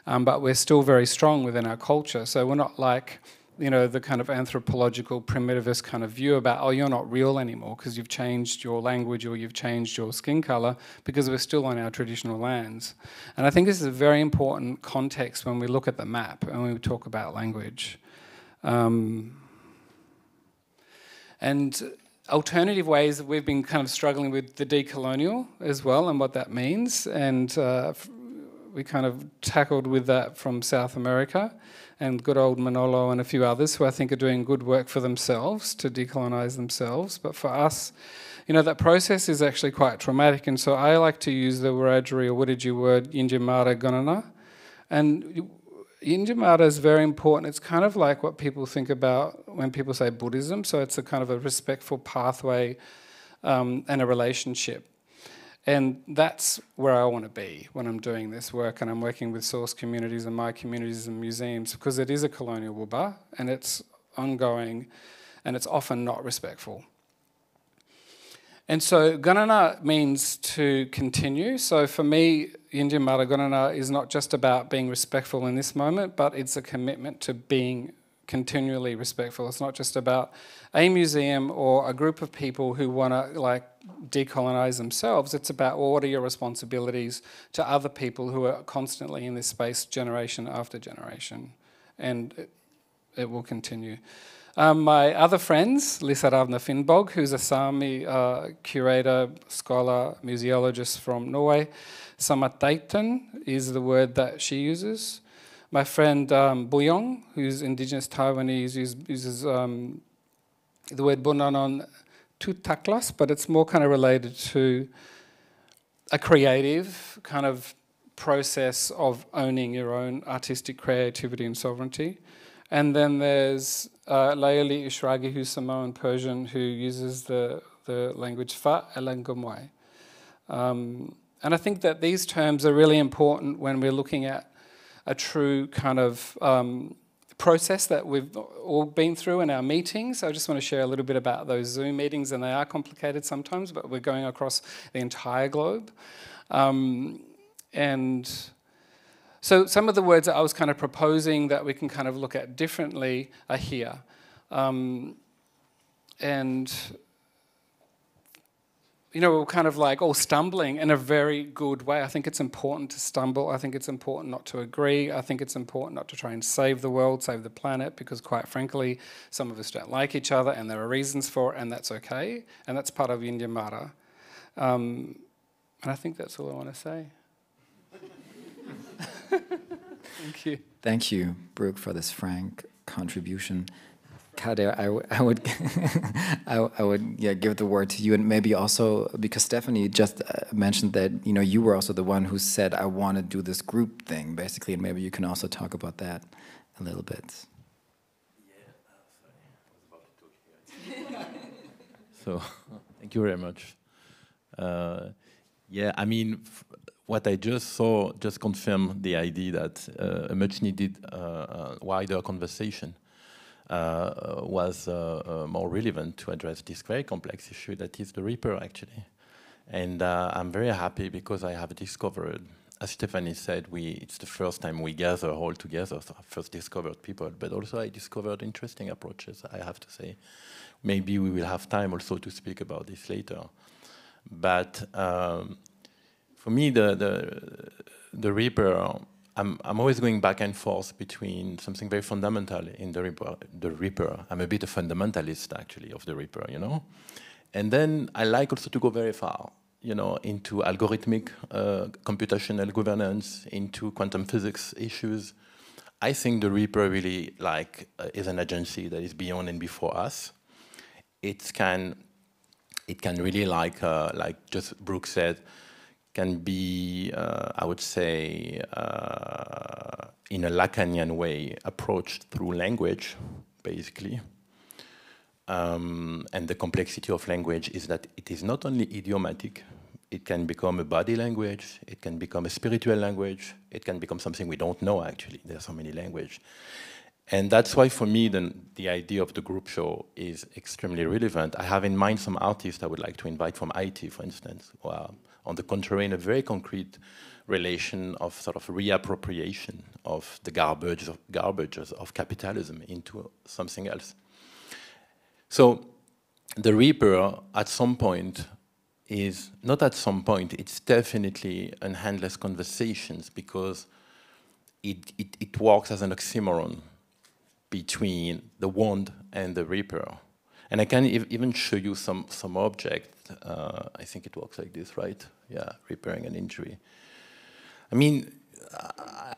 but we're still very strong within our culture. So we're not like, you know, the kind of anthropological primitivist kind of view about, oh, you're not real anymore because you've changed your language or you've changed your skin color, because we're still on our traditional lands. And I think this is a very important context when we look at the map and when we talk about language. And alternative ways that we've been kind of struggling with the decolonial as well and what that means. And we kind of tackled with that from South America, and good old Manolo and a few others who I think are doing good work for themselves to decolonize themselves. But for us, you know, that process is actually quite traumatic. And so I like to use the Wiradjuri or Wiradjuri word, Yinjamara Gunana. And Yinjamara is very important. It's kind of like what people think about when people say Buddhism. So it's a kind of a respectful pathway and a relationship. And that's where I want to be when I'm doing this work and I'm working with source communities and my communities and museums, because it is a colonial wuba and it's ongoing and it's often not respectful. And so Gunana means to continue. So for me, Yinjamara Gunana is not just about being respectful in this moment, but it's a commitment to being continually respectful. It's not just about a museum or a group of people who want to like decolonize themselves. It's about, well, what are your responsibilities to other people who are constantly in this space generation after generation, and it will continue. My other friends, Lisa Ravna Finnbog, who's a Sami curator, scholar, museologist from Norway. Samataiten is the word that she uses. My friend Buyong, who's indigenous Taiwanese, uses the word Bunanon Tutaklas, but it's more kind of related to a creative kind of process of owning your own artistic creativity and sovereignty. And then there's Laeli Ishragi, who's Samoan Persian, who uses the language Fa Elangomwai. And I think that these terms are really important when we're looking at a true kind of process that we've all been through in our meetings. I just want to share a little bit about those Zoom meetings, and they are complicated sometimes, but we're going across the entire globe. And so some of the words that I was kind of proposing that we can kind of look at differently are here. And you know, we're kind of like all stumbling in a very good way. I think it's important to stumble. I think it's important not to agree. I think it's important not to try and save the world, save the planet, because quite frankly, some of us don't like each other and there are reasons for it, and that's okay. And that's part of Yinjamara. And I think that's all I want to say. Thank you. Thank you, Brooke, for this frank contribution. Kader, I would give the word to you, and maybe also because Stephanie just mentioned that you were also the one who said I want to do this group thing basically, and maybe you can also talk about that a little bit. So, thank you very much. Yeah, I mean, what I just saw just confirmed the idea that a much needed wider conversation was more relevant to address this very complex issue that is the Reaper, actually. And I'm very happy because I have discovered, as Stephanie said, it's the first time we gather all together. So I first discovered people, but also I discovered interesting approaches, I have to say. Maybe we will have time also to speak about this later. But for me, the Reaper, I'm always going back and forth between something very fundamental in the Reaper. I'm a bit a fundamentalist, actually, of the Reaper, And then I like also to go very far, into algorithmic computational governance, into quantum physics issues. I think the Reaper really is an agency that is beyond and before us. It can really, like just Brooke said, can be, I would say, in a Lacanian way, approached through language, basically. And the complexity of language is that it is not only idiomatic, it can become a body language, it can become a spiritual language, it can become something we don't know, actually. There are so many languages. And that's why, for me, the idea of the group show is extremely relevant. I have in mind some artists I would like to invite from Haiti, for instance, who are, on the contrary, in a very relation of sort of reappropriation of the garbages of capitalism into something else. So the Reaper, at some point, is not at some point, it's definitely an endless conversations, because it works as an oxymoron between the wound and the Reaper. And I can even show you some object. I think it works like this, right? Yeah, repairing an injury. I mean,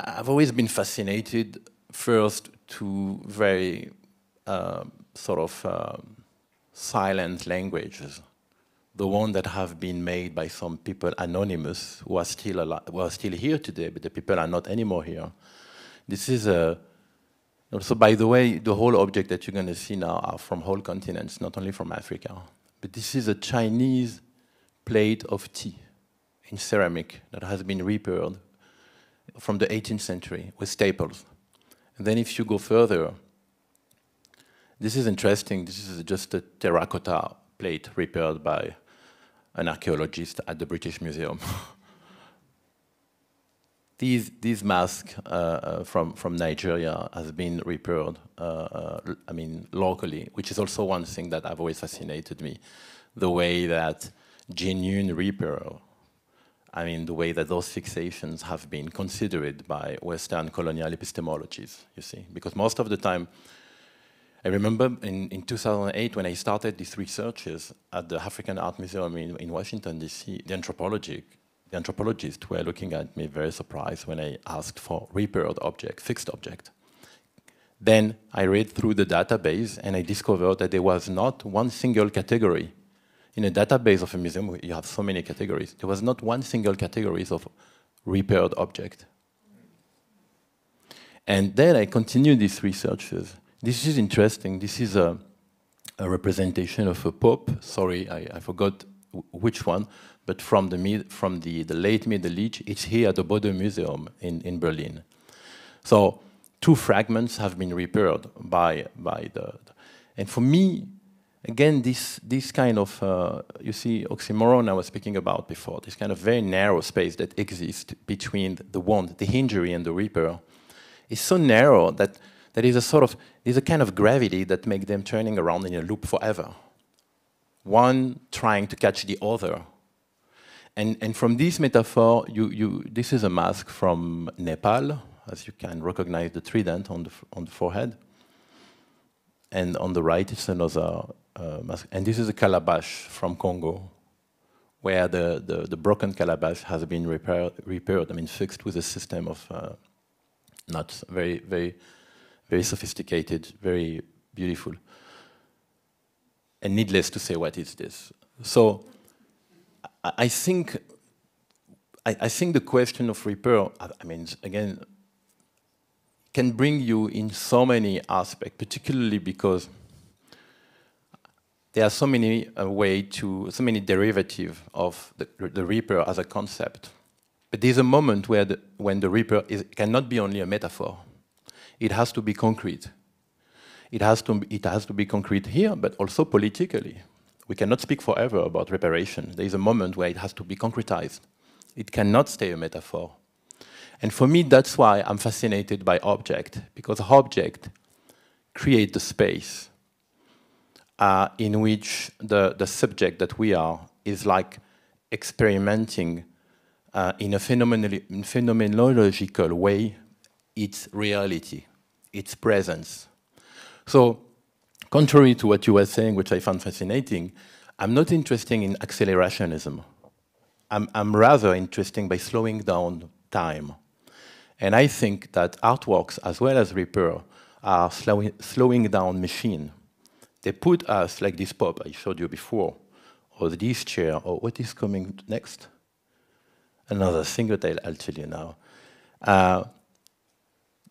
I've always been fascinated first to very silent languages, the one that have been made by some people anonymous who are still alive, who are still here today, but the people are not anymore here. This is also, by the way, the whole object that you're going to see now are from whole continents, not only from Africa. But this is a Chinese plate of tea in ceramic that has been repaired from the 18th century with staples. And then if you go further, this is interesting. This is just a terracotta plate repaired by an archaeologist at the British Museum. These masks from Nigeria has been repaired, I mean, locally, which is also one thing that I've always fascinated me, the way that genuine repair, I mean, the way that those fixations have been considered by Western colonial epistemologies, you see. Because most of the time, I remember in 2008 when I started these researches at the African Art Museum in Washington, D.C., the anthropologists were looking at me very surprised when I asked for repaired object, fixed object. Then I read through the database and I discovered that there was not one single category. In a database of a museum, you have so many categories. There was not one single category of repaired object. And then I continued these researches. This is interesting. This is a representation of a pope. Sorry, I forgot which one, but from the late Middle Age. It's here at the Bode Museum in Berlin. So 2 fragments have been repaired by and for me, again, this kind of, you see, oxymoron I was speaking about before, this kind of very narrow space that exists between the wound, the injury, and the repair, is so narrow that there is a kind of gravity that makes them turning around in a loop forever. One trying to catch the other. And from this metaphor, this is a mask from Nepal, as you can recognize the trident on the forehead. And on the right, it's another mask. And this is a calabash from Congo, where the broken calabash has been repaired, I mean, fixed with a system of nuts, very sophisticated, very beautiful. And needless to say, what is this? So I think the question of repair, I mean, again, can bring you in so many aspects, particularly because there are so many so many derivatives of the repair as a concept. But there's a moment when the repair cannot be only a metaphor. It has to be concrete. It has to be concrete here, but also politically. We cannot speak forever about reparation. There is a moment where it has to be concretized. It cannot stay a metaphor. And for me, that's why I'm fascinated by object, because object create the space in which the subject that we are is like experimenting in a phenomenological way its reality, its presence. So, contrary to what you were saying, which I found fascinating, I'm not interested in accelerationism. I'm rather interested by slowing down time. And I think that artworks, as well as repair, are slowing down machine. They put us, like this pop I showed you before, or this chair, or what is coming next? Another single tail, I'll tell you now.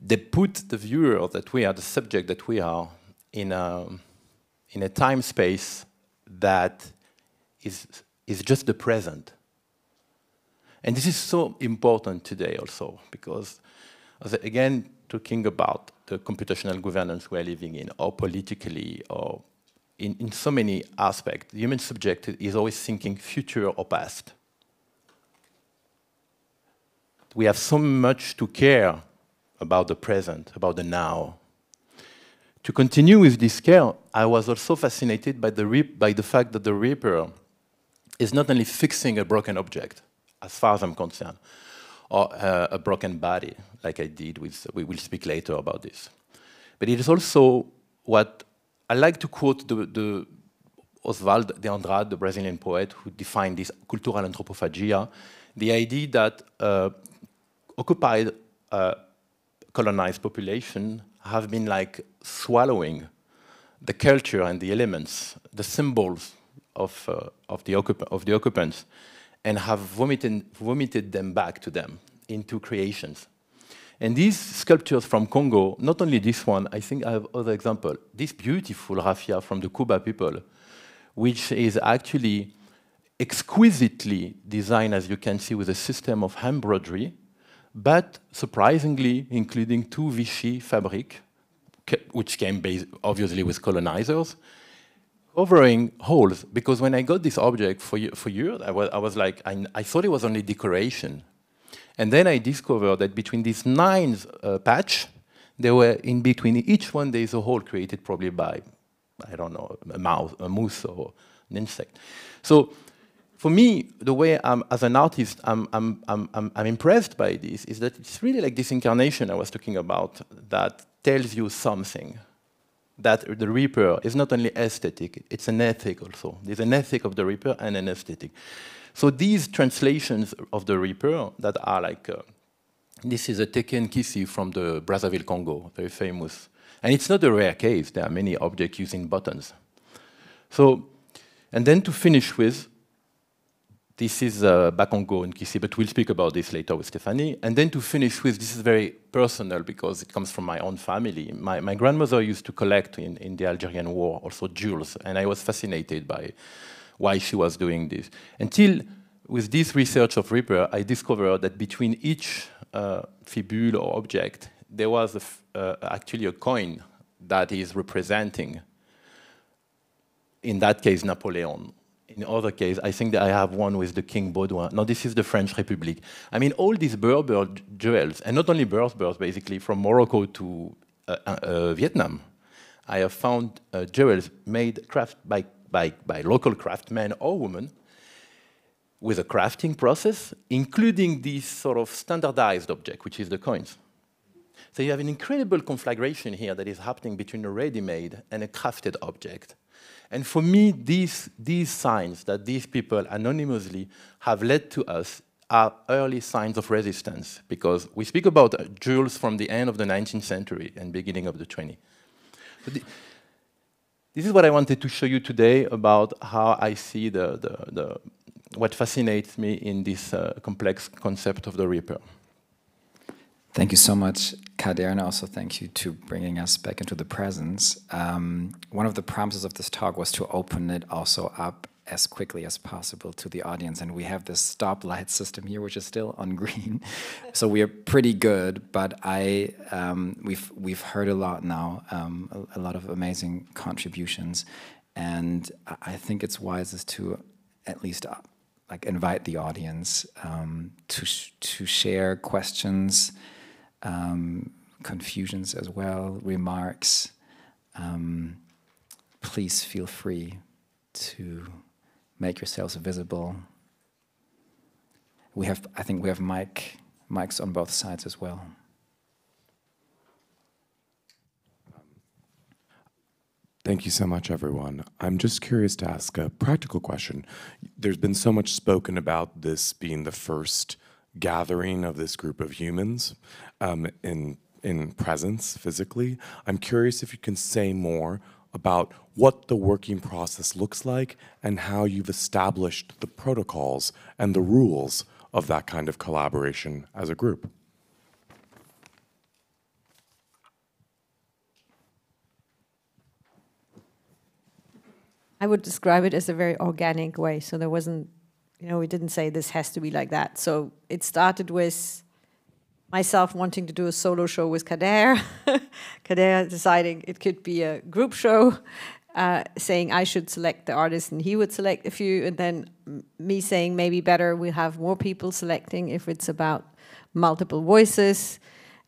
They put the viewer that we are, the subject that we are, in a time space that is just the present. And this is so important today also, because, again, talking about the computational governance we are living in, or politically, or in so many aspects, the human subject is always thinking future or past. We have so much to care about the present, about the now. To continue with this care, I was also fascinated by the fact that the Reaper is not only fixing a broken object, as far as I'm concerned, or a broken body, like I did with, we will speak later about this. But it is also what I like to quote the Oswald de Andrade, the Brazilian poet, who defined this cultural anthropophagia, the idea that occupied, colonized population have been like swallowing the culture and the elements, the symbols of the occupants, and have vomited them back to them into creations. And these sculptures from Congo, not only this one, I think I have other examples. This beautiful raffia from the Kuba people, which is actually exquisitely designed, as you can see, with a system of embroidery, but surprisingly including 2 Vichy fabric, which came obviously with colonizers, covering holes. Because when I got this object for years, I was like, I thought it was only decoration. And then I discovered that between these 9 patch, there were in between each one there is a hole created probably by, I don't know, a mouse or an insect. So for me, the way as an artist, I'm impressed by this is that it's really like this incarnation I was talking about that tells you something. That the Reaper is not only aesthetic, it's an ethic also. There's an ethic of the Reaper and an aesthetic. So these translations of the Reaper that are like, this is a Teken Kisi from the Brazzaville, Congo, very famous. And it's not a rare case. There are many objects using buttons. So, and then to finish with, this is Bakongo and Kisi, but we'll speak about this later with Stephanie. And then to finish with, this is very personal because it comes from my own family. My grandmother used to collect in the Algerian War also jewels, and I was fascinated by why she was doing this. Until with this research of Reaper, I discovered that between each fibule or object, there was actually a coin that is representing, in that case, Napoleon. In other case, I think that I have one with the King Baudouin. No, this is the French Republic. I mean, all these Berber jewels, and not only Berbers, basically, from Morocco to Vietnam, I have found jewels made by local craftsmen or women with a crafting process, including this sort of standardized object, which is the coins. So you have an incredible conflagration here that is happening between a ready-made and a crafted object. And for me, these signs that these people anonymously have led to us are early signs of resistance, because we speak about jewels from the end of the 19th century and beginning of the 20th. So this is what I wanted to show you today about how I see what fascinates me in this complex concept of the Reaper. Thank you so much, Kader, and also thank you to bringing us back into the presence. One of the promises of this talk was to open it also up as quickly as possible to the audience, and we have this stoplight system here, which is still on green, so we are pretty good. But we've heard a lot now, a lot of amazing contributions, and I think it's wisest to at least like invite the audience to share questions. Confusions as well, remarks. Please feel free to make yourselves visible. I think we have mics on both sides as well. Thank you so much, everyone. I'm just curious to ask a practical question. There's been so much spoken about this being the first gathering of this group of humans in presence physically. I'm curious if you can say more about what the working process looks like and how you've established the protocols and the rules of that kind of collaboration as a group. I would describe it as a very organic way. So there wasn't, we didn't say this has to be like that. So it started with myself wanting to do a solo show with Kader, Kader deciding it could be a group show, saying I should select the artist and he would select a few, and then me saying maybe better we have more people selecting if it's about multiple voices,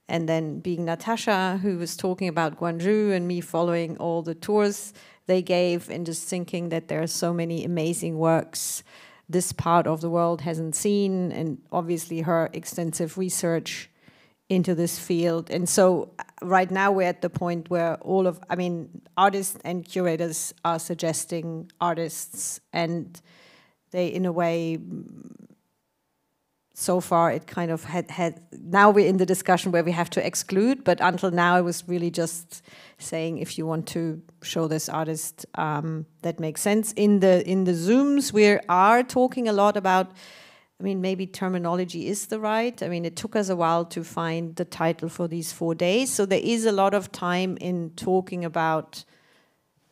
and then being Natasha who was talking about Gwangju and me following all the tours they gave and just thinking that there are so many amazing works this part of the world hasn't seen, and obviously her extensive research into this field. And so right now we're at the point where artists and curators are suggesting artists, and they, in a way, so far it kind of had now we're in the discussion where we have to exclude, but until now it was really just saying if you want to show this artist, that makes sense. In the Zooms we are talking a lot about, maybe terminology is the right. It took us a while to find the title for these 4 days, so there is a lot of time in talking about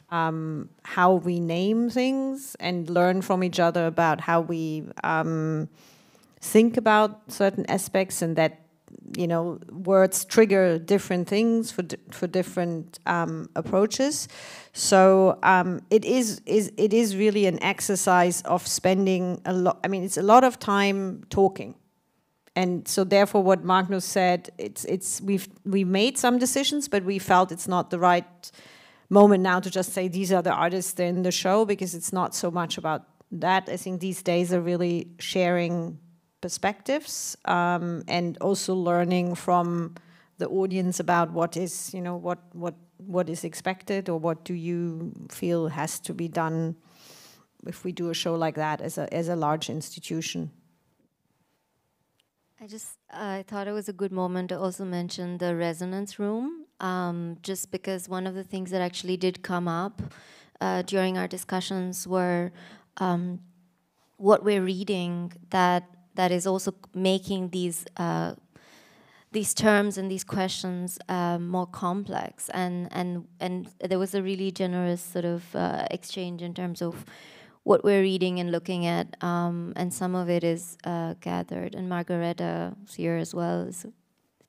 how we name things and learn from each other about how we think about certain aspects, and that words trigger different things for different approaches. So it is really an exercise of spending a lot. It's a lot of time talking, and so therefore, what Magnus said, we made some decisions, but we felt it's not the right moment now to just say these are the artists in the show, because it's not so much about that. I think these days are really sharing perspectives and also learning from the audience about what is, what is expected, or what do you feel has to be done if we do a show like that as a large institution. I thought it was a good moment to also mention the resonance room, just because one of the things that actually did come up during our discussions were what we're reading that is also making these terms and these questions more complex, and there was a really generous sort of exchange in terms of what we're reading and looking at, and some of it is gathered, and Margareta here as well is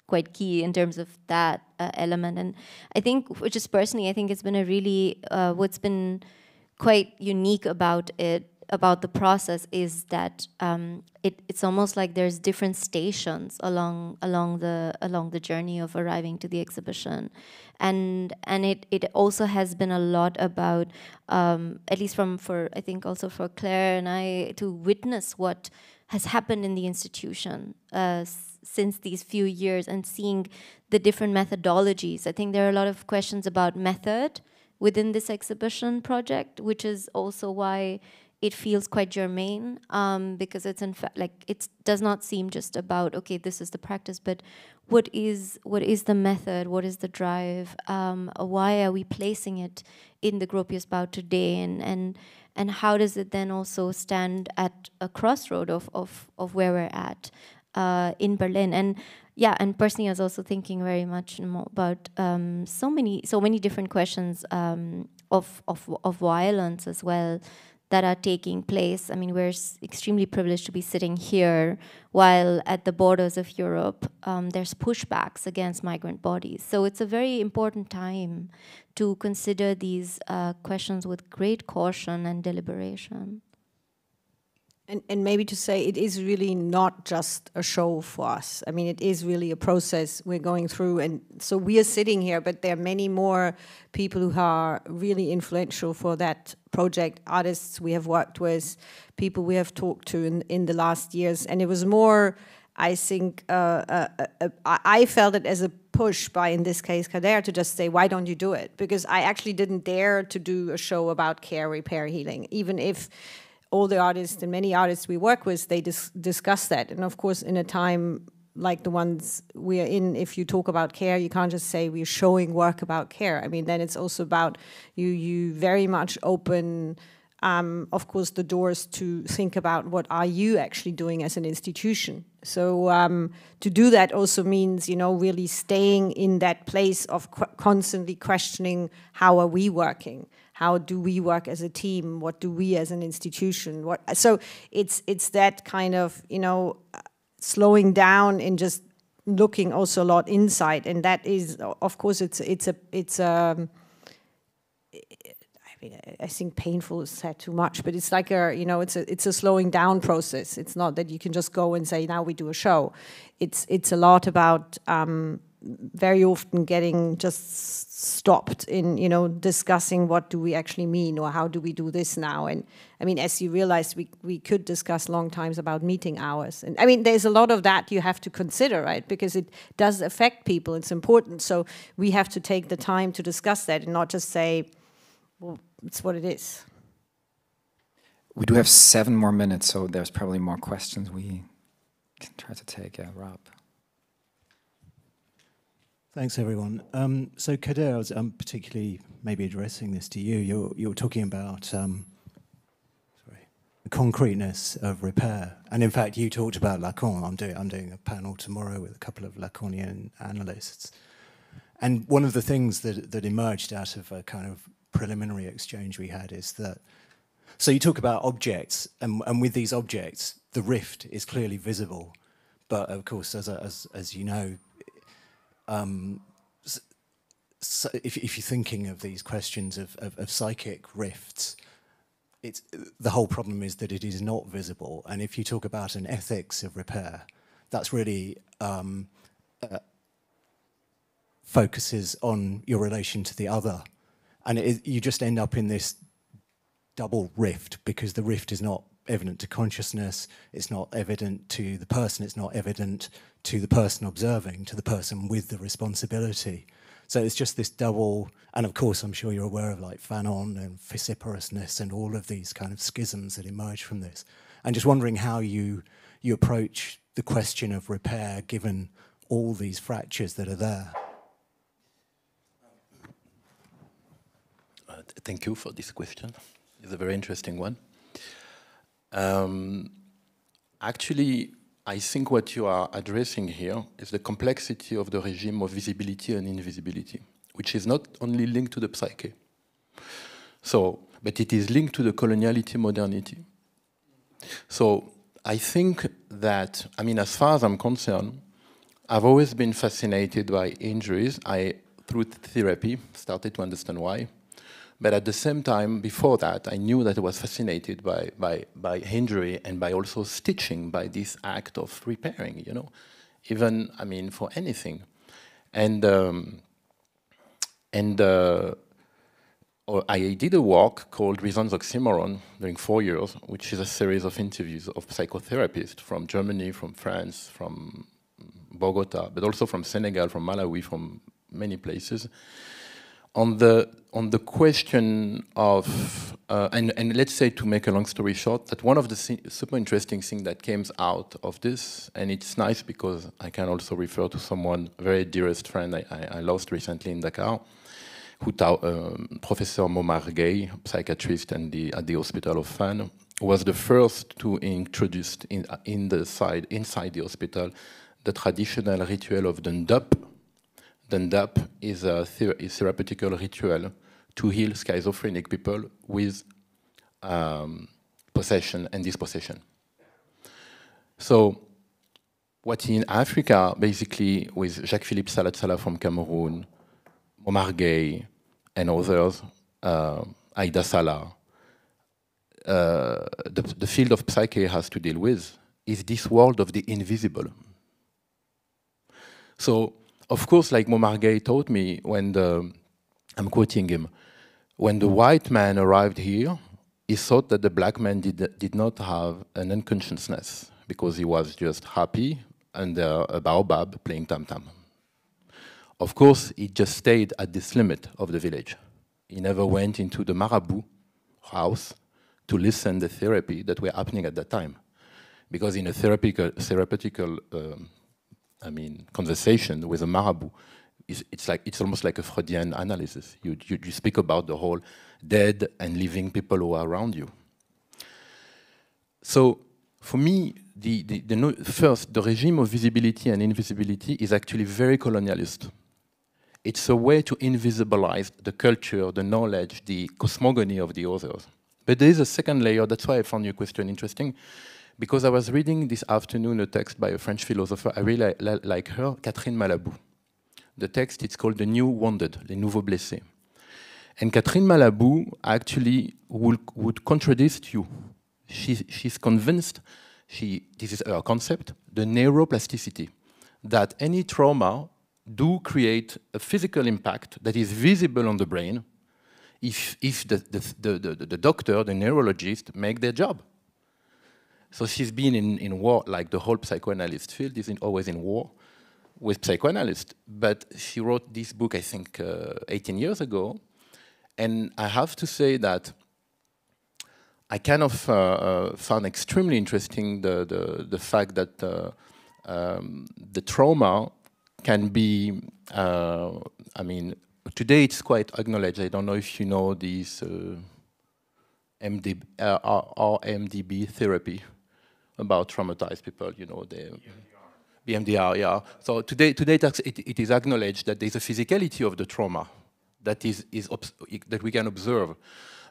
quite key in terms of that element. And I think, just personally, I think it's been a really what's been quite unique about it, about the process, is that it's almost like there's different stations along the journey of arriving to the exhibition, and it also has been a lot about at least I think also for Claire and I to witness what has happened in the institution since these few years, and seeing the different methodologies. I think there are a lot of questions about method within this exhibition project, which is also why it feels quite germane, because it's in fact it does not seem just about, okay, this is the practice, but what is the method, what is the drive, why are we placing it in the Gropiusbau today, and how does it then also stand at a crossroad of where we're at in Berlin. And personally I was also thinking very much about so many different questions of violence as well that are taking place. We're extremely privileged to be sitting here while at the borders of Europe there's pushbacks against migrant bodies. So it's a very important time to consider these questions with great caution and deliberation. And maybe to say it is really not just a show for us. It is really a process we're going through. And so we are sitting here, but there are many more people who are really influential for that project, artists we have worked with, people we have talked to in the last years. And it was more, I think, I felt it as a push by, in this case, Kader, to just say, why don't you do it? Because I actually didn't dare to do a show about care, repair, healing, even if all the artists and many artists we work with, they discuss that. And of course, in a time like the ones we are in, if you talk about care, you can't just say we're showing work about care. Then it's also about you very much open, of course, the doors to think about what are you actually doing as an institution. So to do that also means, really staying in that place of constantly questioning, how are we working? How do we work as a team? What do we as an institution? So it's that kind of, slowing down and just looking also a lot inside, and that is, of course, I think painful is said too much, but it's like it's a slowing down process. It's not that you can just go and say, now we do a show. It's a lot about very often getting just stopped in, discussing what do we actually mean, or how do we do this now. And I mean, as you realized, we could discuss long times about meeting hours. And I mean, there's a lot of that you have to consider, right? Because it does affect people, it's important. So we have to take the time to discuss that and not just say, well, it's what it is. We do have 7 more minutes, so there's probably more questions we can try to take. Yeah, Rob. Thanks, everyone. So, Kader, I was particularly maybe addressing this to you. You're talking about the concreteness of repair, and in fact, you talked about Lacan. I'm doing a panel tomorrow with a couple of Lacanian analysts, and one of the things that emerged out of a kind of preliminary exchange we had is that. So you talk about objects, and with these objects, the rift is clearly visible, but of course, as you know. So if you're thinking of these questions of psychic rifts, the whole problem is that it is not visible. And if you talk about an ethics of repair, that's really focuses on your relation to the other. And you just end up in this double rift, because the rift is not evident to consciousness, it's not evident to the person, it's not evident to the person observing, to the person with the responsibility. So it's just this double, and of course I'm sure you're aware of like Fanon and vociferousness and all of these kind of schisms that emerge from this. And just wondering how you approach the question of repair given all these fractures that are there. Thank you for this question. It's a very interesting one. Actually, I think what you are addressing here is the complexity of the regime of visibility and invisibility, which is not only linked to the psyche, but it is linked to the coloniality modernity. So I think that, I mean, as far as I'm concerned, I've always been fascinated by injuries. Through therapy, started to understand why. But at the same time, before that, I knew that I was fascinated by injury and by also stitching, by this act of repairing, even, I mean, for anything. And I did a work called Reason's Oxymoron during 4 years, which is a series of interviews of psychotherapists from Germany, from France, from Bogota, but also from Senegal, from Malawi, from many places. On the question of, and let's say, to make a long story short, that one of the super interesting things that came out of this, and it's nice because I can also refer to someone, a very dearest friend I lost recently in Dakar, who Professor Momar Gueye, psychiatrist at the Hospital of Fann, was the first to introduce inside the hospital the traditional ritual of Dundap. Dundap is a therapeutical ritual to heal schizophrenic people with possession and dispossession. So what in Africa, basically with Jacques-Philippe Salat-Salah from Cameroon, Momar Gueye and others, Aida Salah, the field of psyche has to deal with is this world of the invisible. So, of course, like Momar Gueye taught me, I'm quoting him, when the white man arrived here, he thought that the black man did not have an unconsciousness because he was just happy under a baobab playing tam-tam. Of course, he just stayed at this limit of the village. He never went into the marabout house to listen to the therapy that were happening at that time. Because in a therapeutical conversation with a marabout, it's almost like a Freudian analysis. You speak about the whole dead and living people who are around you. So for me, first, the regime of visibility and invisibility is actually very colonialist. It's a way to invisibilize the culture, the knowledge, the cosmogony of the others. But there is a second layer, that's why I found your question interesting, because I was reading this afternoon a text by a French philosopher. I really like her, Catherine Malabou. The text, it's called The New Wounded, Les Nouveaux Blessés. And Catherine Malabou actually would contradict you. She's convinced, this is her concept, the neuroplasticity, that any trauma do create a physical impact that is visible on the brain if the doctor, the neurologist, make their job. So she's been in war, like the whole psychoanalyst field is always in war with psychoanalysts. But she wrote this book, I think, 18 years ago. And I have to say that I kind of found extremely interesting the fact that the trauma can be, I mean, today it's quite acknowledged. I don't know if you know these RMDB therapy about traumatized people, you know, the BMDR, yeah. So today it is acknowledged that there's a physicality of the trauma that that we can observe.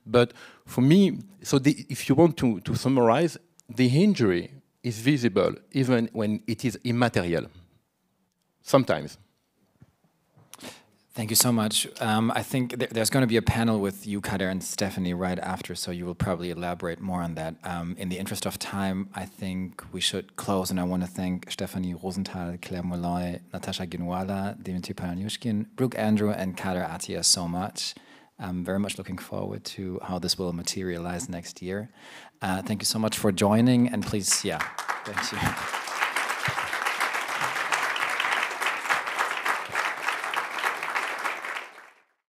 But for me, so if you want to summarize, the injury is visible even when it is immaterial. Sometimes. Thank you so much. I think there's going to be a panel with you, Kader, and Stephanie right after, so you will probably elaborate more on that. In the interest of time, I think we should close, and I want to thank Stephanie Rosenthal, Claire Molloy, Natasha Ginwala, Dimitri Palaniushkin, Brooke Andrew, and Kader Attia so much. I'm very much looking forward to how this will materialize next year. Thank you so much for joining, and please, yeah, thank you.